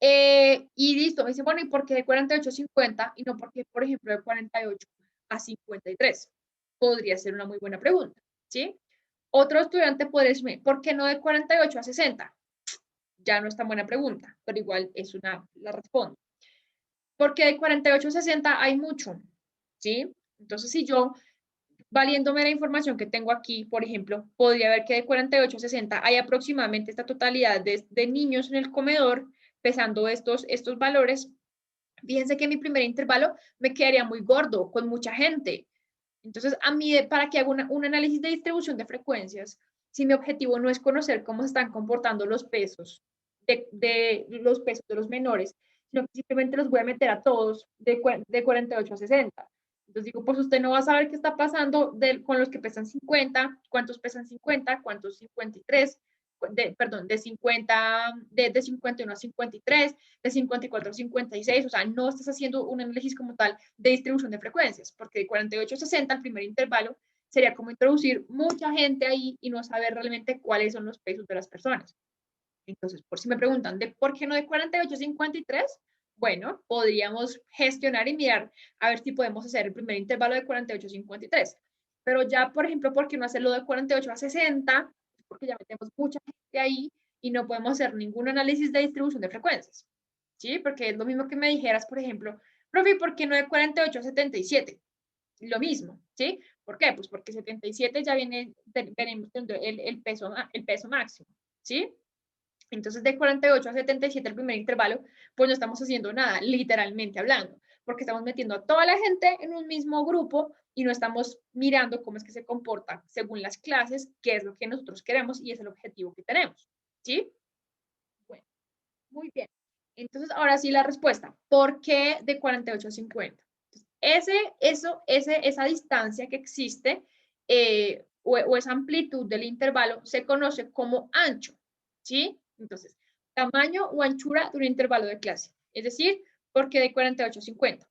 y listo, me dice, bueno, ¿y por qué de 48 a 50 y no por qué, por ejemplo, de 48 a 53? Podría ser una muy buena pregunta, ¿sí? Otro estudiante podría decirme, ¿por qué no de 48 a 60? Ya no es tan buena pregunta, pero igual es la respondo. Porque de 48 a 60 hay mucho, ¿sí? Entonces, si yo, valiéndome la información que tengo aquí, por ejemplo, podría ver que de 48 a 60 hay aproximadamente esta totalidad de niños en el comedor pesando estos valores. Fíjense que mi primer intervalo me quedaría muy gordo, con mucha gente. Entonces, a mí, para que haga un análisis de distribución de frecuencias, si mi objetivo no es conocer cómo se están comportando los pesos los pesos de los menores, sino que simplemente los voy a meter a todos de 48 a 60. Entonces digo, pues usted no va a saber qué está pasando con los que pesan 50, cuántos pesan 50, cuántos 53, perdón, de 51 a 53, de 54 a 56, o sea, no estás haciendo un análisis como tal de distribución de frecuencias, porque de 48 a 60, el primer intervalo, sería como introducir mucha gente ahí y no saber realmente cuáles son los pesos de las personas. Entonces, por si me preguntan, ¿por qué no de 48 a 53? Bueno, podríamos gestionar y mirar a ver si podemos hacer el primer intervalo de 48 a 53. Pero ya, por ejemplo, ¿por qué no hacerlo de 48 a 60? Porque ya metemos mucha gente ahí y no podemos hacer ningún análisis de distribución de frecuencias. ¿Sí? Porque es lo mismo que me dijeras, por ejemplo, profe, ¿por qué no de 48 a 77? Lo mismo, ¿sí? ¿Por qué? Pues porque 77 ya venimos el peso máximo, ¿sí? Entonces, de 48 a 77, el primer intervalo, pues no estamos haciendo nada, literalmente hablando, porque estamos metiendo a toda la gente en un mismo grupo y no estamos mirando cómo es que se comporta según las clases, qué es lo que nosotros queremos y es el objetivo que tenemos. ¿Sí? Bueno, muy bien. Entonces, ahora sí la respuesta. ¿Por qué de 48 a 50? Entonces, esa distancia que existe o esa amplitud del intervalo se conoce como ancho. ¿Sí? Entonces, tamaño o anchura de un intervalo de clase. Es decir, ¿por qué de 48 a 50?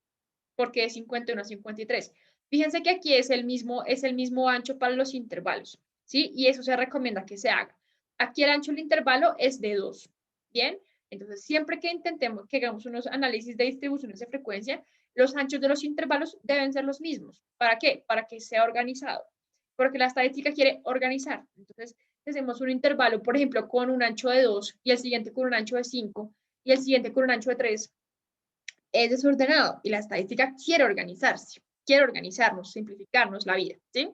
¿Por qué de 51 a 53? Fíjense que aquí es el mismo ancho para los intervalos, ¿sí? Y eso se recomienda que se haga. Aquí el ancho del intervalo es de 2, ¿bien? Entonces, siempre que intentemos que hagamos unos análisis de distribuciones de frecuencia, los anchos de los intervalos deben ser los mismos. ¿Para qué? Para que sea organizado. Porque la estadística quiere organizar. Entonces, hacemos un intervalo, por ejemplo, con un ancho de 2 y el siguiente con un ancho de 5 y el siguiente con un ancho de 3, es desordenado y la estadística quiere organizarse, quiere organizarnos, simplificarnos la vida, ¿sí?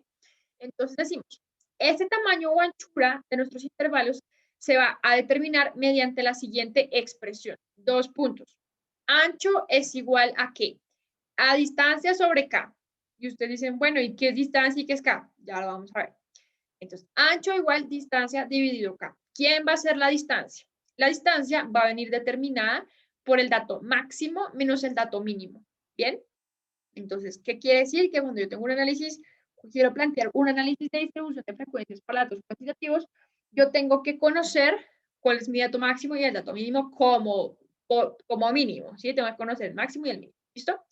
Entonces decimos, ese tamaño o anchura de nuestros intervalos se va a determinar mediante la siguiente expresión. 2 puntos. Ancho es igual a ¿qué? A distancia sobre K. Y ustedes dicen, bueno, ¿y qué es distancia y qué es K? Ya lo vamos a ver. Entonces, ancho igual distancia dividido K. ¿Quién va a ser la distancia? La distancia va a venir determinada por el dato máximo menos el dato mínimo. ¿Bien? Entonces, ¿qué quiere decir? Que cuando yo tengo un análisis, quiero plantear un análisis de distribución de frecuencias para datos cuantitativos, yo tengo que conocer cuál es mi dato máximo y el dato mínimo como mínimo, ¿sí? Tengo que conocer el máximo y el mínimo. ¿Listo?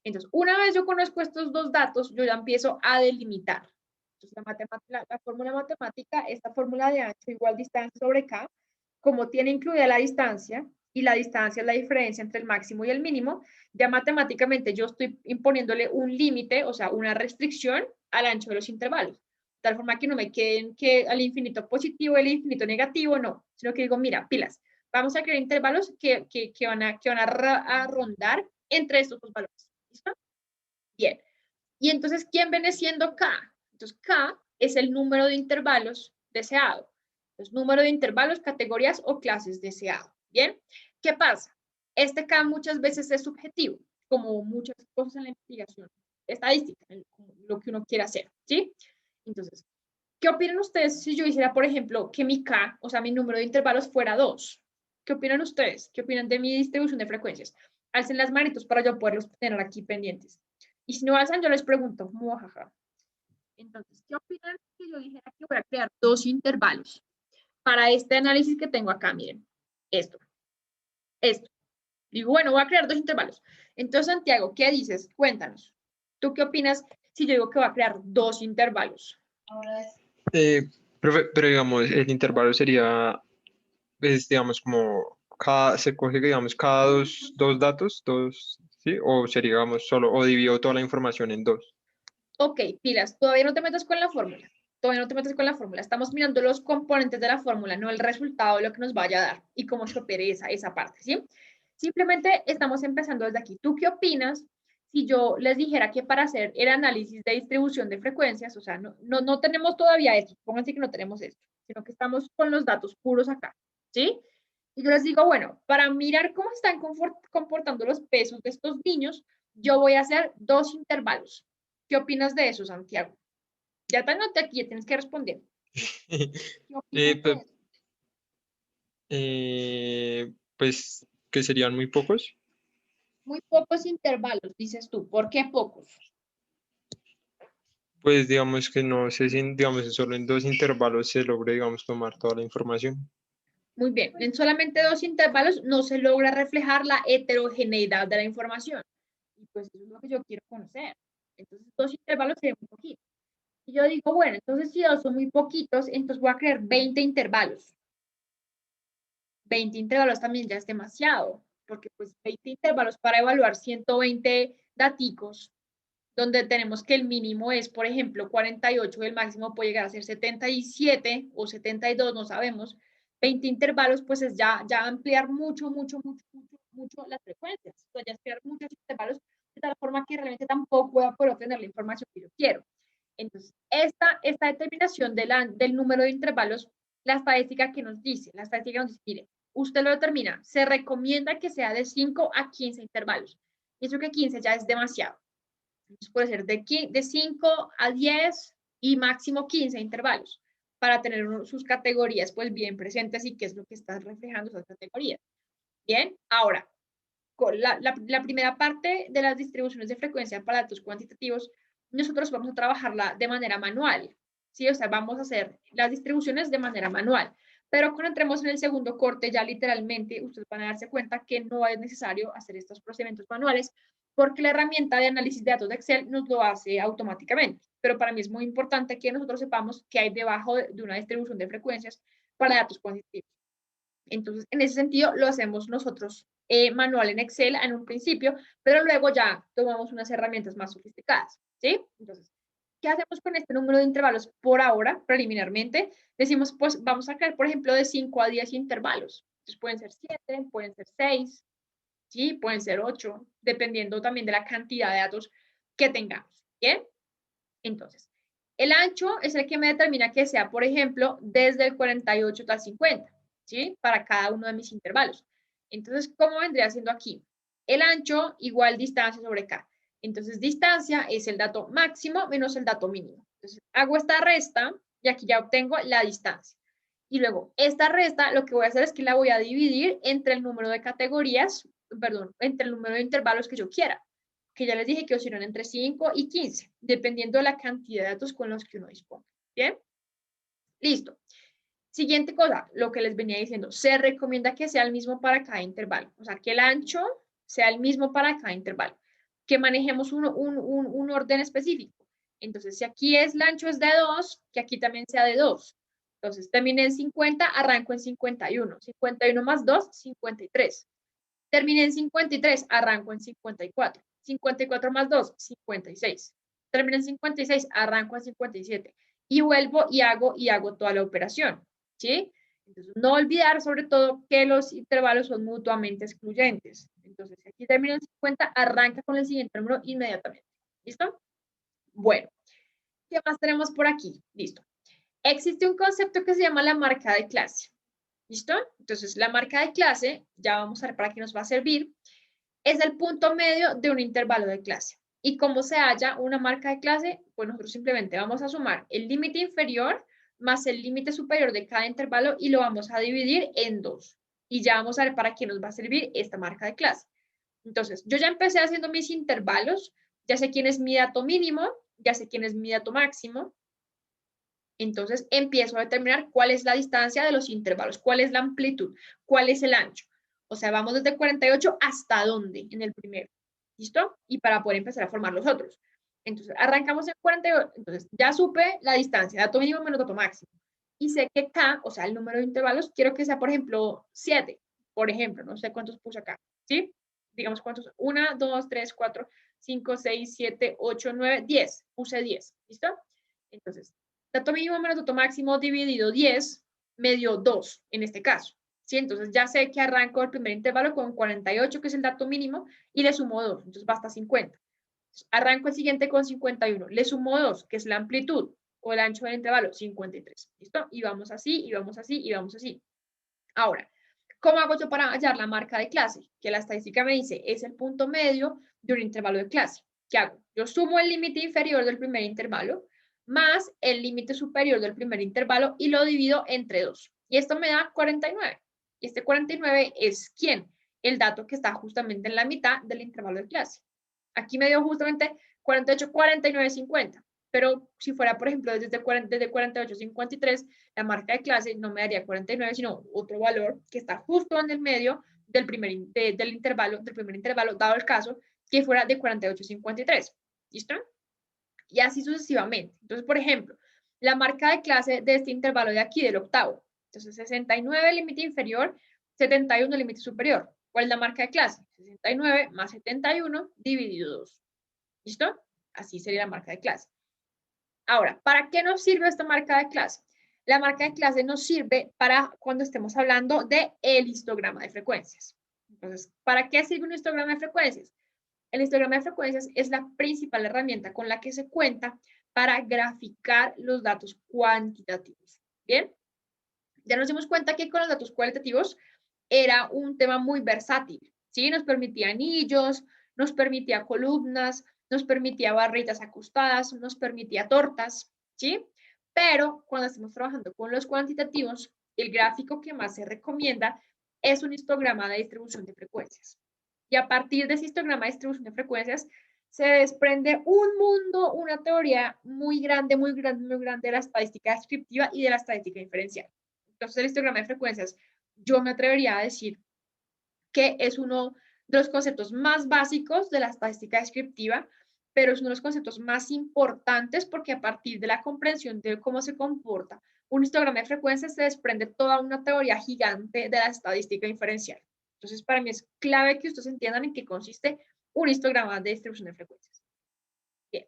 Entonces, una vez yo conozco estos dos datos, yo ya empiezo a delimitar. Entonces, la fórmula matemática, esta fórmula de ancho igual distancia sobre K, como tiene incluida la distancia, y la distancia es la diferencia entre el máximo y el mínimo, ya matemáticamente yo estoy imponiéndole un límite, o sea, una restricción al ancho de los intervalos. De tal forma que no me queden que al infinito positivo, el infinito negativo, no, sino que digo, mira, pilas, vamos a crear intervalos que van a rondar entre estos dos valores. ¿Listo? Bien. Y entonces, ¿quién viene siendo K? Entonces, K es el número de intervalos deseado. Entonces, número de intervalos, categorías o clases deseado. ¿Bien? ¿Qué pasa? Este K muchas veces es subjetivo, como muchas cosas en la investigación estadística, lo que uno quiera hacer. ¿Sí? Entonces, ¿qué opinan ustedes si yo hiciera, por ejemplo, que mi K, o sea, mi número de intervalos fuera 2? ¿Qué opinan ustedes? ¿Qué opinan de mi distribución de frecuencias? Alcen las manitos para yo poderlos tener aquí pendientes. Y si no alzan, yo les pregunto, jaja. Entonces, ¿qué opinan si yo dijera que voy a crear dos intervalos para este análisis que tengo acá? Miren, esto. Digo, bueno, voy a crear dos intervalos. Entonces, Santiago, ¿qué dices? Cuéntanos. ¿Tú qué opinas si yo digo que voy a crear dos intervalos? Profe, pero digamos, el intervalo sería, pues, digamos, como se coge, digamos, cada dos datos, ¿sí? O sería, digamos, solo, o divido toda la información en dos. Ok, pilas, todavía no te metas con la fórmula. Todavía no te metas con la fórmula. Estamos mirando los componentes de la fórmula, no el resultado de lo que nos vaya a dar y cómo se opere esa parte, ¿sí? Simplemente estamos empezando desde aquí. ¿Tú qué opinas si yo les dijera que para hacer el análisis de distribución de frecuencias, o sea, no tenemos todavía esto, pónganse que no tenemos esto, sino que estamos con los datos puros acá, ¿sí? Y yo les digo, bueno, para mirar cómo están comportando los pesos de estos niños, yo voy a hacer dos intervalos. ¿Qué opinas de eso, Santiago? Ya te anoté aquí, ya tienes que responder. ¿Qué opinas de Pues, eso? pues, que serían muy pocos. Muy pocos intervalos, dices tú. ¿Por qué pocos? Pues digamos que no sé si, digamos, solo en dos intervalos se logre, digamos, tomar toda la información. Muy bien, en solamente dos intervalos no se logra reflejar la heterogeneidad de la información. Y pues eso es lo que yo quiero conocer. Entonces, dos intervalos sería muy poquito. Y yo digo, bueno, entonces si dos son muy poquitos, entonces voy a crear 20 intervalos. 20 intervalos también ya es demasiado, porque pues 20 intervalos para evaluar 120 daticos, donde tenemos que el mínimo es, por ejemplo, 48 y el máximo puede llegar a ser 77 o 72, no sabemos. 20 intervalos, pues es ya ampliar mucho las frecuencias. O sea, ya ampliar muchos intervalos de tal forma que realmente tampoco voy a poder obtener la información que yo quiero. Entonces, esta determinación del número de intervalos, la estadística que nos dice, mire, usted lo determina, se recomienda que sea de 5 a 15 intervalos. Y eso que 15 ya es demasiado. Entonces puede ser de 5 a 10 y máximo 15 intervalos para tener sus categorías pues bien presentes y qué es lo que está reflejando esas categorías. Bien, ahora, la primera parte de las distribuciones de frecuencia para datos cuantitativos, nosotros vamos a trabajarla de manera manual, ¿sí? O sea, vamos a hacer las distribuciones de manera manual. Pero cuando entremos en el segundo corte, ya literalmente ustedes van a darse cuenta que no es necesario hacer estos procedimientos manuales porque la herramienta de análisis de datos de Excel nos lo hace automáticamente. Pero para mí es muy importante que nosotros sepamos qué hay debajo de una distribución de frecuencias para datos cuantitativos. Entonces, en ese sentido, lo hacemos nosotros manual en Excel en un principio, pero luego ya tomamos unas herramientas más sofisticadas, ¿sí? Entonces, ¿qué hacemos con este número de intervalos por ahora, preliminarmente? Decimos, pues vamos a crear, por ejemplo, de 5 a 10 intervalos. Entonces, pueden ser 7, pueden ser 6, ¿sí? Pueden ser 8, dependiendo también de la cantidad de datos que tengamos, ¿bien? Entonces, el ancho es el que me determina que sea, por ejemplo, desde el 48 hasta el 50, ¿sí? Para cada uno de mis intervalos. Entonces, ¿cómo vendría siendo aquí? El ancho igual distancia sobre K. Entonces, distancia es el dato máximo menos el dato mínimo. Entonces, hago esta resta y aquí ya obtengo la distancia. Y luego, esta resta, lo que voy a hacer es que la voy a dividir entre el número de categorías, perdón, entre el número de intervalos que yo quiera, que ya les dije que oscilan entre 5 y 15, dependiendo de la cantidad de datos con los que uno dispone. ¿Bien? Listo. Siguiente cosa, lo que les venía diciendo, se recomienda que sea el mismo para cada intervalo, o sea, que el ancho sea el mismo para cada intervalo. que manejemos un orden específico. Entonces, si aquí el ancho es de 2, que aquí también sea de 2. Entonces, terminé en 50, arranco en 51. 51 más 2, 53. Terminé en 53, arranco en 54. 54 más 2, 56. Terminé en 56, arranco en 57. Y vuelvo y hago toda la operación, ¿sí? Entonces, no olvidar sobre todo que los intervalos son mutuamente excluyentes. Entonces, si aquí termina en 50, arranca con el siguiente número inmediatamente. ¿Listo? Bueno, ¿qué más tenemos por aquí? Listo. Existe un concepto que se llama la marca de clase. ¿Listo? Entonces, la marca de clase, ya vamos a ver para qué nos va a servir, es el punto medio de un intervalo de clase. ¿Y cómo se halla una marca de clase? Pues nosotros simplemente vamos a sumar el límite inferior más el límite superior de cada intervalo y lo vamos a dividir en 2. Y ya vamos a ver para qué nos va a servir esta marca de clase. Entonces, yo ya empecé haciendo mis intervalos, ya sé quién es mi dato mínimo, ya sé quién es mi dato máximo. Entonces, empiezo a determinar cuál es la distancia de los intervalos, cuál es la amplitud, cuál es el ancho. O sea, vamos desde 48 hasta dónde en el primero. ¿Listo? Y para poder empezar a formar los otros. Entonces, arrancamos en 48. Entonces, ya supe la distancia, dato mínimo menos dato máximo. Y sé que K, o sea, el número de intervalos, quiero que sea, por ejemplo, 7. Por ejemplo, no sé cuántos puse acá. ¿Sí? Digamos cuántos. 1, 2, 3, 4, 5, 6, 7, 8, 9, 10. Puse 10. ¿Listo? Entonces, dato mínimo menos dato máximo dividido 10 me dio 2 en este caso. ¿Sí? Entonces ya sé que arranco el primer intervalo con 48, que es el dato mínimo, y le sumo 2, entonces va hasta 50. Entonces, arranco el siguiente con 51, le sumo 2, que es la amplitud o el ancho del intervalo, 53. ¿Listo? Y vamos así, y vamos así, y vamos así. Ahora, ¿cómo hago yo para hallar la marca de clase? Que la estadística me dice, es el punto medio de un intervalo de clase. ¿Qué hago? Yo sumo el límite inferior del primer intervalo, más el límite superior del primer intervalo y lo divido entre 2. Y esto me da 49. Y este 49 es ¿quién? El dato que está justamente en la mitad del intervalo de clase. Aquí me dio justamente 48, 49, 50. Pero si fuera, por ejemplo, desde 48, 53, la marca de clase no me daría 49, sino otro valor que está justo en el medio del primer intervalo, dado el caso que fuera de 48, 53. ¿Listo? Y así sucesivamente. Entonces, por ejemplo, la marca de clase de este intervalo de aquí, del octavo. Entonces, 69 límite inferior, 71 límite superior. ¿Cuál es la marca de clase? 69 más 71 dividido 2. ¿Listo? Así sería la marca de clase. Ahora, ¿para qué nos sirve esta marca de clase? La marca de clase nos sirve para cuando estemos hablando de el histograma de frecuencias. Entonces, ¿para qué sirve un histograma de frecuencias? El histograma de frecuencias es la principal herramienta con la que se cuenta para graficar los datos cuantitativos. ¿Bien? Ya nos dimos cuenta que con los datos cualitativos era un tema muy versátil, ¿sí? Nos permitía anillos, nos permitía columnas, nos permitía barritas acostadas, nos permitía tortas, ¿sí? Pero cuando estamos trabajando con los cuantitativos, el gráfico que más se recomienda es un histograma de distribución de frecuencias. Y a partir de ese histograma de distribución de frecuencias se desprende un mundo, una teoría muy grande, muy grande, muy grande de la estadística descriptiva y de la estadística diferencial. Entonces, el histograma de frecuencias, yo me atrevería a decir que es uno de los conceptos más básicos de la estadística descriptiva, pero es uno de los conceptos más importantes porque a partir de la comprensión de cómo se comporta un histograma de frecuencias se desprende toda una teoría gigante de la estadística diferencial. Entonces, para mí es clave que ustedes entiendan en qué consiste un histograma de distribución de frecuencias. Bien,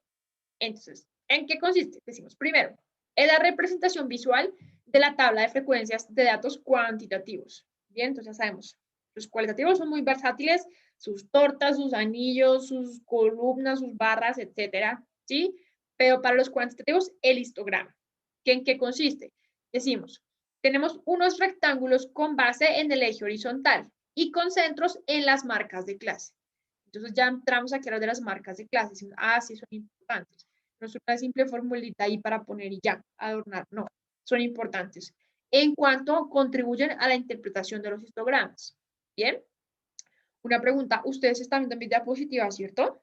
entonces, ¿en qué consiste? Decimos, primero, es la representación visual de la tabla de frecuencias de datos cuantitativos. Bien, entonces ya sabemos, los cualitativos son muy versátiles, sus tortas, sus anillos, sus columnas, sus barras, etcétera, ¿sí? Pero para los cuantitativos, el histograma. ¿En qué consiste? Decimos, tenemos unos rectángulos con base en el eje horizontal y con centros en las marcas de clase. Entonces ya entramos aquí a hablar de las marcas de clase. Decimos, sí, son importantes. No es una simple formulita ahí para poner y ya, adornar. No, son importantes. En cuanto contribuyen a la interpretación de los histogramas. Bien. Una pregunta, ustedes están viendo mi diapositiva, ¿cierto?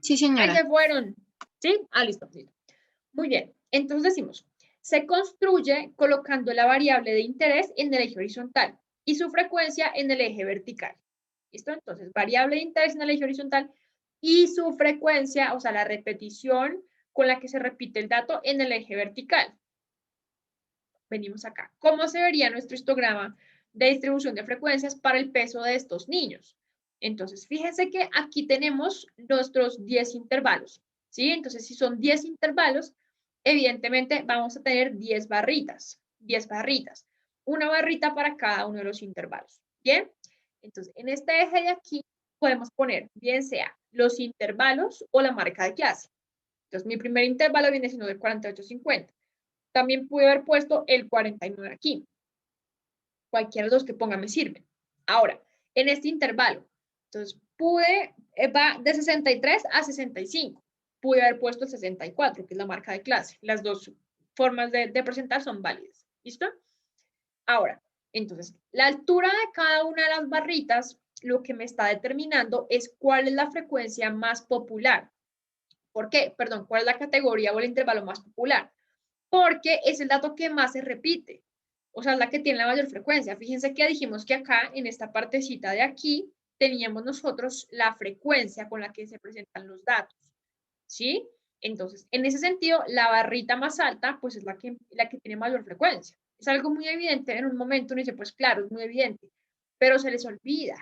Sí, señora. Ahí se fueron. ¿Sí? Listo. Muy bien. Entonces decimos, se construye colocando la variable de interés en el eje horizontal y su frecuencia en el eje vertical. ¿Listo? Entonces, variable de interés en el eje horizontal y su frecuencia, o sea, la repetición con la que se repite el dato en el eje vertical. Venimos acá. ¿Cómo se vería nuestro histograma de distribución de frecuencias para el peso de estos niños? Entonces, fíjense que aquí tenemos nuestros 10 intervalos, ¿sí? Entonces, si son 10 intervalos, evidentemente vamos a tener 10 barritas, 10 barritas. Una barrita para cada uno de los intervalos, ¿bien? Entonces, en este eje de aquí podemos poner, bien sea los intervalos o la marca de clase. Entonces, mi primer intervalo viene siendo de 48,50. También pude haber puesto el 49 aquí. Cualquiera de los que ponga me sirve. Ahora, en este intervalo, entonces va de 63 a 65. Pude haber puesto el 64, que es la marca de clase. Las dos formas de presentar son válidas. ¿Listo? Ahora, entonces, la altura de cada una de las barritas, lo que me está determinando es cuál es la frecuencia más popular. ¿Por qué? Perdón, ¿cuál es la categoría o el intervalo más popular? Porque es el dato que más se repite, o sea, es la que tiene la mayor frecuencia. Fíjense que dijimos que acá, en esta partecita de aquí, teníamos nosotros la frecuencia con la que se presentan los datos, ¿sí? Entonces, en ese sentido, la barrita más alta, pues es la que tiene mayor frecuencia. Es algo muy evidente en un momento, uno dice, pues claro, es muy evidente, pero se les olvida.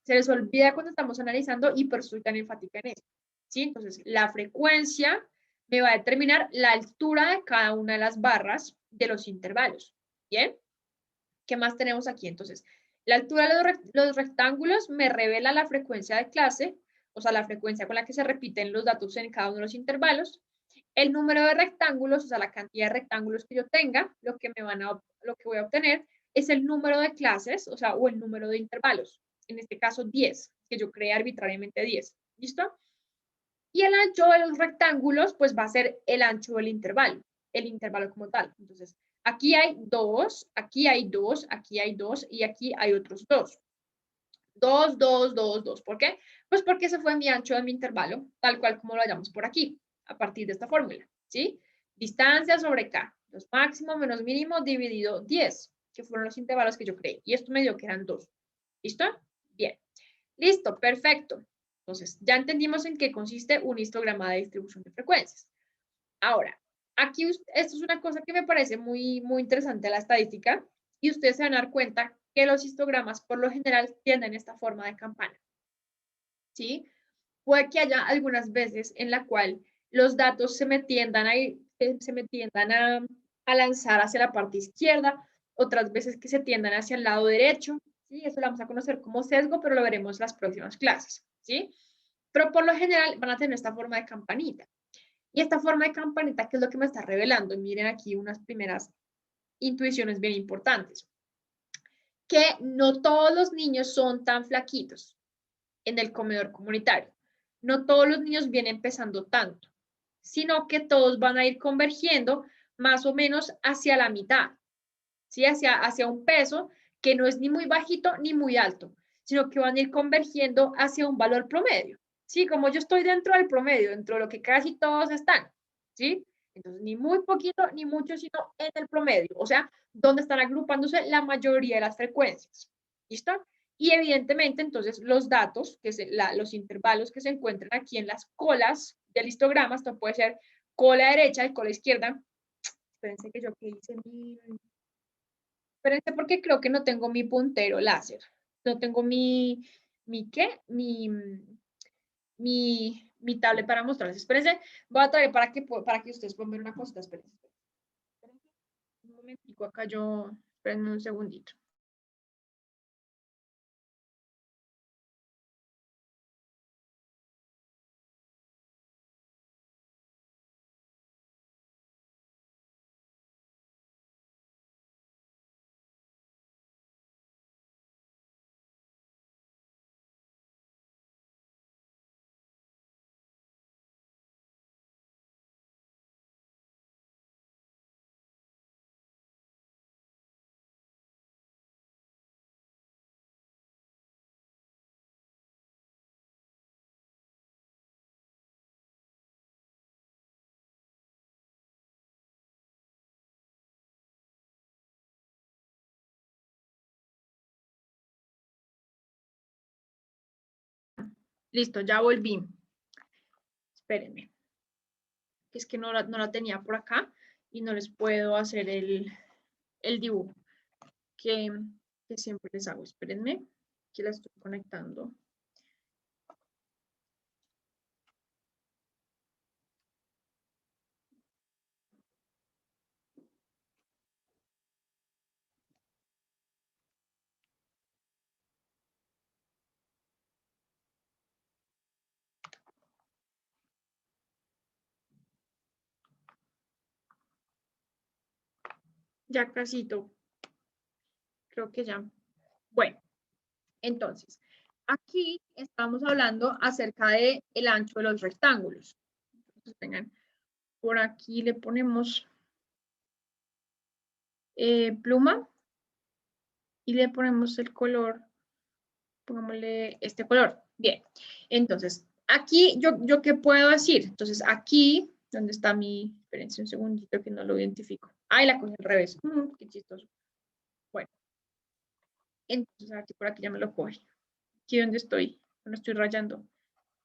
Se les olvida cuando estamos analizando y por eso estoy tan enfática en eso, ¿sí? Entonces, la frecuencia me va a determinar la altura de cada una de las barras de los intervalos, ¿bien? ¿Qué más tenemos aquí? Entonces, la altura de los rectángulos me revela la frecuencia de clase, o sea, la frecuencia con la que se repiten los datos en cada uno de los intervalos. El número de rectángulos, o sea, la cantidad de rectángulos que yo tenga, lo que voy a obtener es el número de clases, o sea, o el número de intervalos. En este caso, 10, que yo creé arbitrariamente 10. ¿Listo? Y el ancho de los rectángulos, pues va a ser el ancho del intervalo, el intervalo como tal. Entonces, aquí hay 2, aquí hay 2, aquí hay 2 y aquí hay otros 2. 2, 2, 2, 2. ¿Por qué? Pues porque ese fue mi ancho de mi intervalo, tal cual como lo hallamos por aquí, a partir de esta fórmula, ¿sí? Distancia sobre K, los máximo menos mínimo dividido 10, que fueron los intervalos que yo creé. Y esto me dio que eran 2. ¿Listo? Bien. Listo, perfecto. Entonces, ya entendimos en qué consiste un histograma de distribución de frecuencias. Ahora, aquí esto es una cosa que me parece muy, muy interesante la estadística y ustedes se van a dar cuenta que los histogramas por lo general tienen esta forma de campana. ¿Sí? Puede que haya algunas veces en la cual los datos se me tiendan a lanzar hacia la parte izquierda, otras veces que se tiendan hacia el lado derecho, ¿sí? Eso lo vamos a conocer como sesgo, pero lo veremos en las próximas clases, ¿sí? Pero por lo general van a tener esta forma de campanita. Y esta forma de campanita, ¿qué es lo que me está revelando? Miren aquí unas primeras intuiciones bien importantes. Que no todos los niños son tan flaquitos en el comedor comunitario. No todos los niños vienen pesando tanto, sino que todos van a ir convergiendo más o menos hacia la mitad, ¿sí? Hacia un peso que no es ni muy bajito ni muy alto, sino que van a ir convergiendo hacia un valor promedio, ¿sí? Como yo estoy dentro del promedio, dentro de lo que casi todos están, ¿sí? Entonces, ni muy poquito ni mucho, sino en el promedio, o sea, donde están agrupándose la mayoría de las frecuencias, ¿listo? Y evidentemente, entonces, los datos, los intervalos que se encuentran aquí en las colas del histograma, esto puede ser cola derecha y cola izquierda. Espérense que yo que hice Espérense porque creo que no tengo mi puntero láser. No tengo ¿qué? Mi tablet para mostrarles. Espérense, voy a traer para que ustedes puedan ver una cosa. Espérense. Un momentico acá espérenme un segundito. Listo, ya volví. Espérenme. Es que no la tenía por acá y no les puedo hacer el dibujo que siempre les hago. Espérenme, que la estoy conectando. Ya casito. Creo que ya. Bueno, entonces, aquí estamos hablando acerca del ancho de los rectángulos. Entonces, vengan, por aquí le ponemos pluma y le ponemos el color, pongámosle este color. Bien, entonces, aquí yo ¿qué puedo decir? Entonces, aquí, ¿dónde está mi? Espérense un segundito que no lo identifico. Ay, la cogí al revés. Qué chistoso. Bueno, entonces, aquí por aquí ya me lo coge. Aquí donde estoy, no estoy rayando.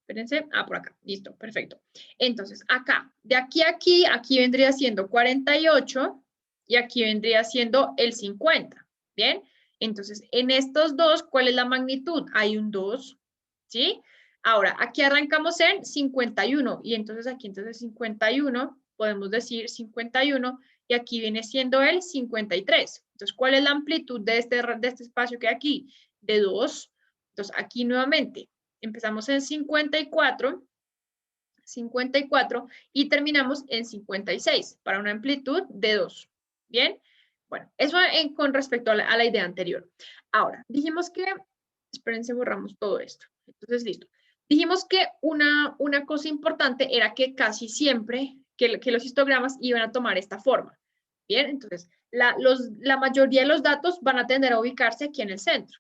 Espérense. Ah, por acá. Listo, perfecto. Entonces, acá, de aquí a aquí, aquí vendría siendo 48 y aquí vendría siendo el 50. ¿Bien? Entonces, en estos dos, ¿cuál es la magnitud? Hay un 2, ¿sí? Ahora, aquí arrancamos en 51 y entonces aquí, entonces 51, podemos decir 51 y aquí viene siendo el 53. Entonces, ¿cuál es la amplitud de este espacio que hay aquí? De 2. Entonces, aquí nuevamente, empezamos en 54 y terminamos en 56 para una amplitud de 2. ¿Bien? Bueno, eso con respecto a la idea anterior. Ahora, dijimos que, espérense, borramos todo esto. Entonces, listo. Dijimos que una cosa importante era que casi siempre que los histogramas iban a tomar esta forma. Bien, entonces, la mayoría de los datos van a tender a ubicarse aquí en el centro.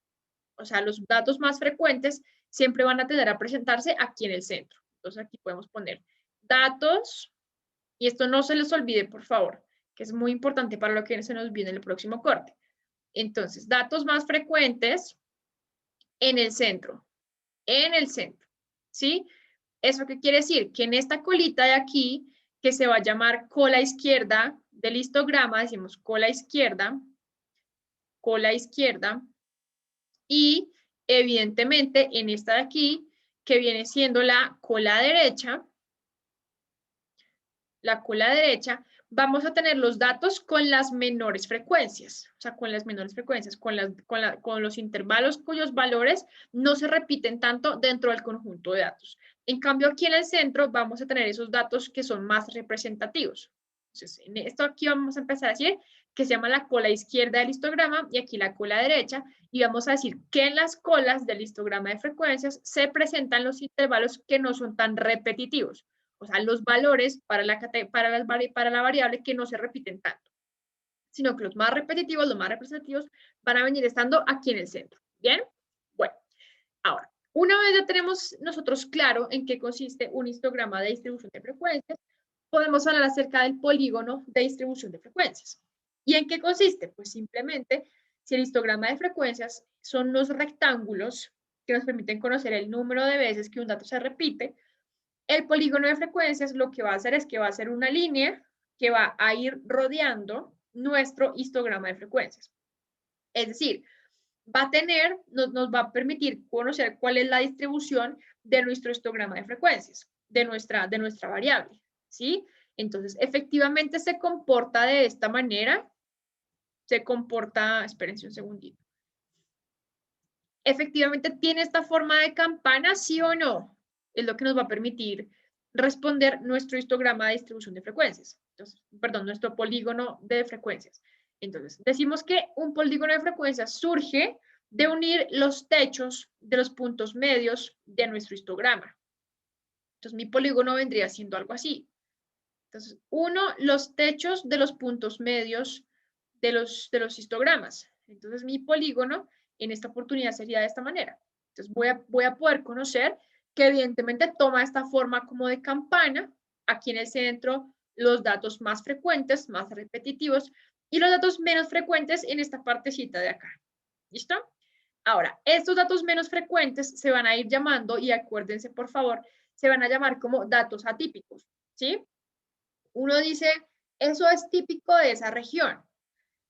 O sea, los datos más frecuentes siempre van a tender a presentarse aquí en el centro. Entonces, aquí podemos poner datos, y esto no se les olvide, por favor, que es muy importante para lo que se nos viene en el próximo corte. Entonces, datos más frecuentes en el centro, ¿sí? ¿Eso qué quiere decir? Que en esta colita de aquí, que se va a llamar cola izquierda del histograma, decimos cola izquierda, y evidentemente en esta de aquí, que viene siendo la cola derecha, vamos a tener los datos con las menores frecuencias, o sea, con las menores frecuencias, con los intervalos cuyos valores no se repiten tanto dentro del conjunto de datos. En cambio, aquí en el centro vamos a tener esos datos que son más representativos. Entonces, en esto aquí vamos a empezar a decir que se llama la cola izquierda del histograma y aquí la cola derecha, y vamos a decir que en las colas del histograma de frecuencias se presentan los intervalos que no son tan repetitivos. O sea, los valores para la variable que no se repiten tanto, sino que los más repetitivos, los más representativos, van a venir estando aquí en el centro. ¿Bien? Bueno, ahora, una vez ya tenemos nosotros claro en qué consiste un histograma de distribución de frecuencias, podemos hablar acerca del polígono de distribución de frecuencias. ¿Y en qué consiste? Pues simplemente, si el histograma de frecuencias son los rectángulos que nos permiten conocer el número de veces que un dato se repite, el polígono de frecuencias lo que va a hacer es que va a ser una línea que va a ir rodeando nuestro histograma de frecuencias. Es decir, nos va a permitir conocer cuál es la distribución de nuestro histograma de frecuencias, de nuestra variable, ¿sí? Entonces, efectivamente se comporta de esta manera, espérense un segundito. Efectivamente tiene esta forma de campana, ¿sí o no? Es lo que nos va a permitir responder nuestro histograma de distribución de frecuencias. Entonces, perdón, nuestro polígono de frecuencias. Entonces, decimos que un polígono de frecuencias surge de unir los techos de los puntos medios de nuestro histograma. Entonces, mi polígono vendría siendo algo así. Entonces, uno, los techos de los puntos medios de los histogramas. Entonces, mi polígono en esta oportunidad sería de esta manera. Entonces, voy a poder conocer que evidentemente toma esta forma como de campana. Aquí en el centro, los datos más frecuentes, más repetitivos, y los datos menos frecuentes en esta partecita de acá. ¿Listo? Ahora, estos datos menos frecuentes se van a ir llamando, y acuérdense, por favor, se van a llamar como datos atípicos, ¿sí? Uno dice, eso es típico de esa región.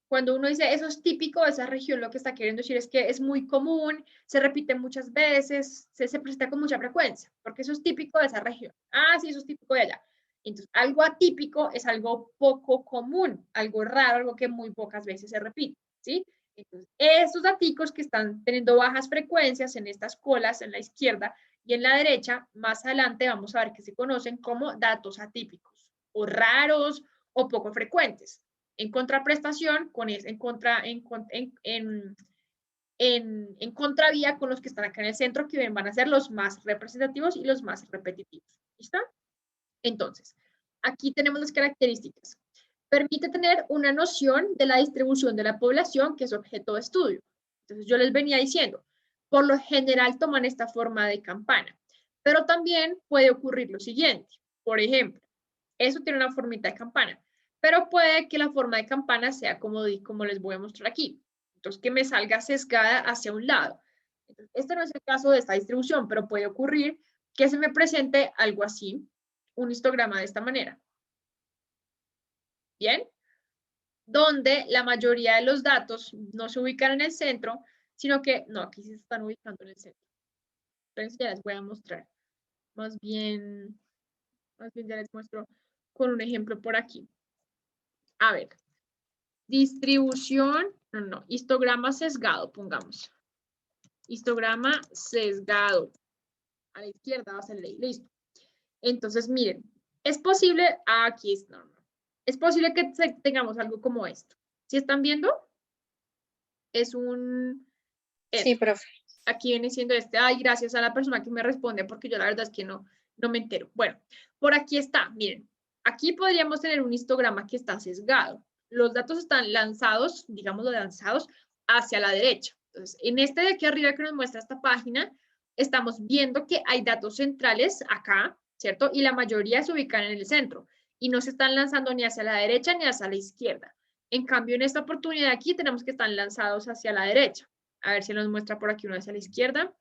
Cuando uno dice eso es típico de esa región, lo que está queriendo decir es que es muy común, se repite muchas veces, se presenta con mucha frecuencia, porque eso es típico de esa región. Ah, sí, eso es típico de allá. Entonces, algo atípico es algo poco común, algo raro, algo que muy pocas veces se repite, ¿sí? Entonces, estos datos que están teniendo bajas frecuencias en estas colas, en la izquierda y en la derecha, más adelante vamos a ver que se conocen como datos atípicos, o raros, o poco frecuentes. En contraprestación, en contravía con los que están acá en el centro, que van a ser los más representativos y los más repetitivos. ¿Listo? Entonces, aquí tenemos las características. Permite tener una noción de la distribución de la población, que es objeto de estudio. Entonces, yo les venía diciendo, por lo general toman esta forma de campana, pero también puede ocurrir lo siguiente. Por ejemplo, eso tiene una formita de campana, pero puede que la forma de campana sea como les voy a mostrar aquí. Entonces, que me salga sesgada hacia un lado. Entonces, este no es el caso de esta distribución, pero puede ocurrir que se me presente algo así, un histograma de esta manera. ¿Bien? Donde la mayoría de los datos no se ubican en el centro, sino que, no, aquí sí se están ubicando en el centro. Entonces ya les voy a mostrar. Más bien ya les muestro con un ejemplo por aquí. A ver, distribución, no, histograma sesgado, pongamos. Histograma sesgado. A la izquierda va a salir ahí, listo. Entonces, miren, es posible, aquí es, no, es posible que tengamos algo como esto. ¿Sí están viendo? Es un... Sí, profe. Aquí viene siendo este. Ay, gracias a la persona que me responde, porque yo la verdad es que no me entero. Bueno, por aquí está, miren. Aquí podríamos tener un histograma que está sesgado. Los datos están lanzados, digámoslo lanzados, hacia la derecha. Entonces, en este de aquí arriba que nos muestra esta página, estamos viendo que hay datos centrales acá, ¿cierto? Y la mayoría se ubican en el centro y no se están lanzando ni hacia la derecha ni hacia la izquierda. En cambio, en esta oportunidad aquí tenemos que están lanzados hacia la derecha. A ver si nos muestra por aquí uno hacia la izquierda.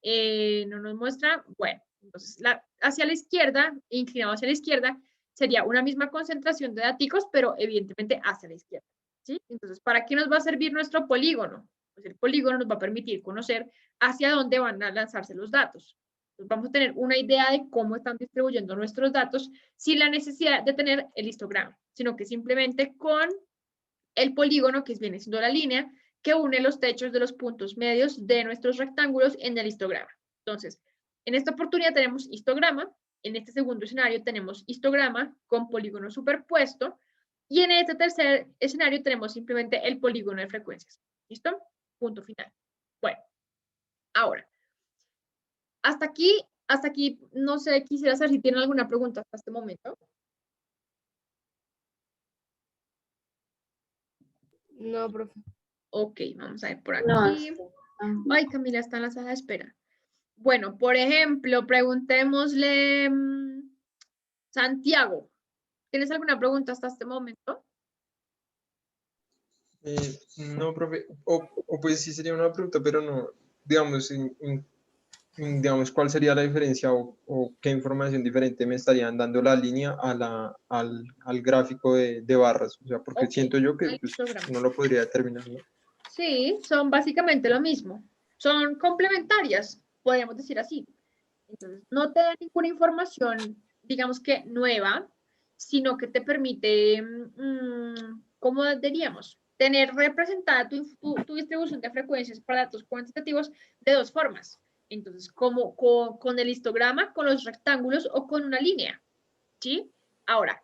No nos muestra. Bueno, entonces hacia la izquierda, inclinado hacia la izquierda, sería una misma concentración de datos, pero evidentemente hacia la izquierda. ¿Sí? Entonces, ¿para qué nos va a servir nuestro polígono? Pues el polígono nos va a permitir conocer hacia dónde van a lanzarse los datos. Entonces, vamos a tener una idea de cómo están distribuyendo nuestros datos sin la necesidad de tener el histograma, sino que simplemente con el polígono, que viene siendo la línea, que une los techos de los puntos medios de nuestros rectángulos en el histograma. Entonces, en esta oportunidad tenemos histograma, en este segundo escenario tenemos histograma con polígono superpuesto, y en este tercer escenario tenemos simplemente el polígono de frecuencias. ¿Listo? Punto final. Bueno, ahora, hasta aquí, no sé, quisiera saber si tienen alguna pregunta hasta este momento. No, profe. Ok, vamos a ver por aquí. Ay, Camila está en la sala de espera. Bueno, por ejemplo, preguntémosle, Santiago, ¿tienes alguna pregunta hasta este momento? No, profe, o pues sí sería una pregunta, pero no, digamos, digamos, ¿cuál sería la diferencia o qué información diferente me estarían dando la línea al gráfico de barras? O sea, porque siento yo que pues, no lo podría determinar, ¿no? Sí, son básicamente lo mismo. Son complementarias, podríamos decir así. Entonces, no te da ninguna información, digamos que nueva, sino que te permite, ¿cómo diríamos? Tener representada tu distribución de frecuencias para datos cuantitativos de dos formas. Entonces, como con el histograma, con los rectángulos o con una línea. ¿Sí? Ahora,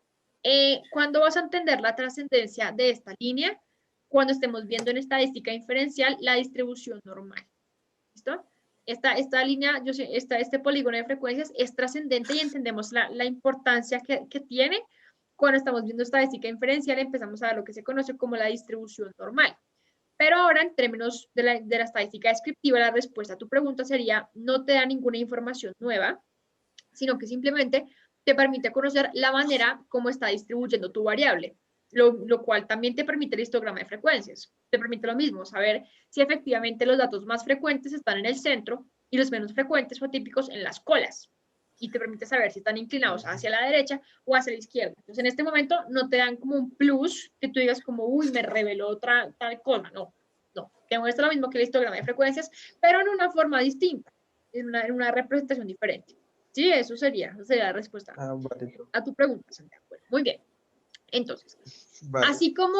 ¿cuándo vas a entender la trascendencia de esta línea? Cuando estemos viendo en estadística inferencial la distribución normal. ¿Listo? Esta línea, este polígono de frecuencias es trascendente y entendemos la importancia que tiene. Cuando estamos viendo estadística inferencial empezamos a ver lo que se conoce como la distribución normal. Pero ahora, en términos de la estadística descriptiva, la respuesta a tu pregunta sería, no te da ninguna información nueva, sino que simplemente te permite conocer la manera como está distribuyendo tu variable. lo cual también te permite el histograma de frecuencias. Te permite lo mismo, saber si efectivamente los datos más frecuentes están en el centro y los menos frecuentes o típicos en las colas. Y te permite saber si están inclinados hacia la derecha o hacia la izquierda. Entonces, en este momento no te dan como un plus que tú digas como, uy, me reveló otra tal cosa. No, no. Te muestra lo mismo que el histograma de frecuencias, pero en una forma distinta, en una representación diferente. Sí, esa sería la respuesta Vale, a tu pregunta, Santiago. Bueno, muy bien. Entonces, vale. así como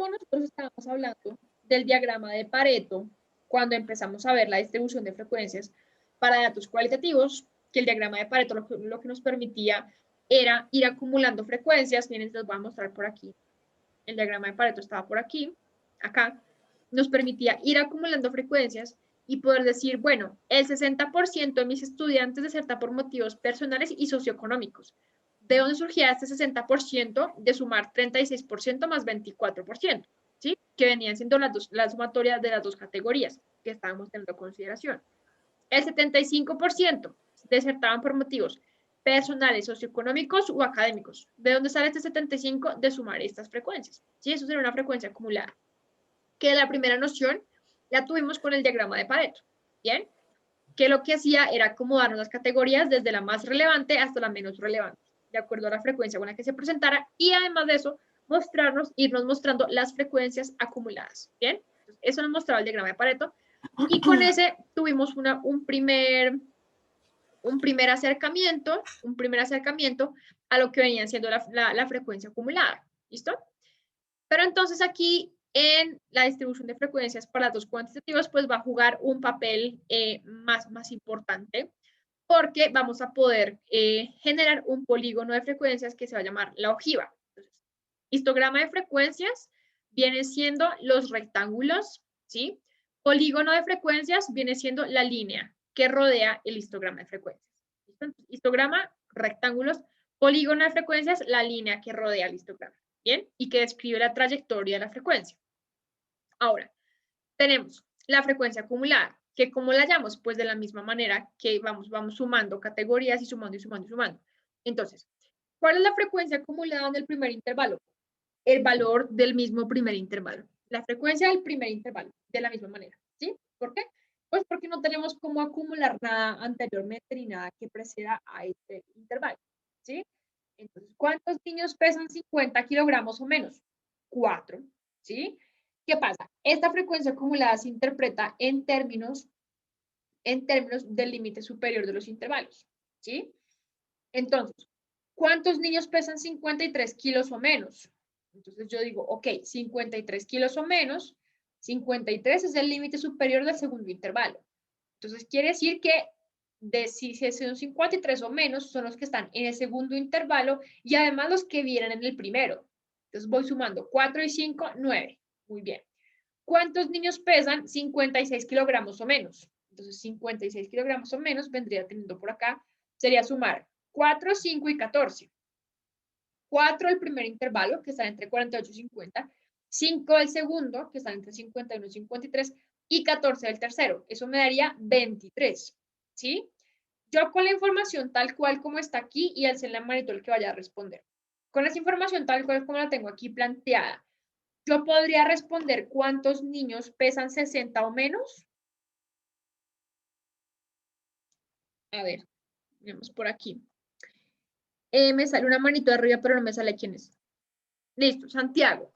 nosotros estábamos hablando del diagrama de Pareto, cuando empezamos a ver la distribución de frecuencias para datos cualitativos, que el diagrama de Pareto lo que nos permitía era ir acumulando frecuencias. Miren, les voy a mostrar por aquí. El diagrama de Pareto estaba por aquí, acá. Nos permitía ir acumulando frecuencias y poder decir, bueno, el 60% de mis estudiantes deserta por motivos personales y socioeconómicos. ¿De dónde surgía este 60%? De sumar 36% más 24%, ¿sí? Que venían siendo la sumatoria de las dos categorías que estábamos teniendo en consideración. El 75% desertaban por motivos personales, socioeconómicos o académicos. ¿De dónde sale este 75%? De sumar estas frecuencias, ¿sí? Eso sería una frecuencia acumulada. Que la primera noción la tuvimos con el diagrama de Pareto, ¿bien? Que lo que hacía era acomodarnos las categorías desde la más relevante hasta la menos relevante, de acuerdo a la frecuencia con la que se presentara, y además de eso, irnos mostrando las frecuencias acumuladas, ¿bien? Entonces, eso nos mostraba el diagrama de Pareto, y con ese tuvimos un primer acercamiento a lo que venía siendo la frecuencia acumulada, ¿listo? Pero entonces aquí en la distribución de frecuencias para datos cuantitativos, pues va a jugar un papel más importante, porque vamos a poder generar un polígono de frecuencias que se va a llamar la ojiva. Entonces, histograma de frecuencias viene siendo los rectángulos, ¿sí? Polígono de frecuencias viene siendo la línea que rodea el histograma de frecuencias. Entonces, histograma, rectángulos, polígono de frecuencias, la línea que rodea el histograma, ¿bien? Y que describe la trayectoria de la frecuencia. Ahora, tenemos la frecuencia acumulada, que ¿cómo la llamamos? Pues de la misma manera que vamos sumando categorías y sumando y sumando y sumando. Entonces, ¿cuál es la frecuencia acumulada en el primer intervalo? El valor del mismo primer intervalo. La frecuencia del primer intervalo, de la misma manera, ¿sí? ¿Por qué? Pues porque no tenemos cómo acumular nada anteriormente ni nada que preceda a este intervalo, ¿sí? Entonces, ¿cuántos niños pesan 50 kilogramos o menos? 4, ¿sí? ¿Qué pasa? Esta frecuencia acumulada se interpreta en términos del límite superior de los intervalos, ¿sí? Entonces, ¿cuántos niños pesan 53 kilos o menos? Entonces yo digo, ok, 53 kilos o menos, 53 es el límite superior del segundo intervalo. Entonces quiere decir que si son 53 o menos, son los que están en el segundo intervalo y además los que vienen en el primero. Entonces voy sumando 4 y 5, 9. Muy bien. ¿Cuántos niños pesan 56 kilogramos o menos? Entonces 56 kilogramos o menos vendría teniendo por acá, sería sumar 4, 5 y 14. 4 el primer intervalo, que está entre 48 y 50, 5 el segundo, que está entre 51 y 53, y 14 el tercero. Eso me daría 23, ¿sí? Yo con la información tal cual como está aquí, y alcé la manito el que vaya a responder. Con esa información tal cual como la tengo aquí planteada, yo podría responder cuántos niños pesan 60 o menos. A ver, vemos por aquí. Me sale una manito de arriba, pero no me sale quién es. Listo, Santiago.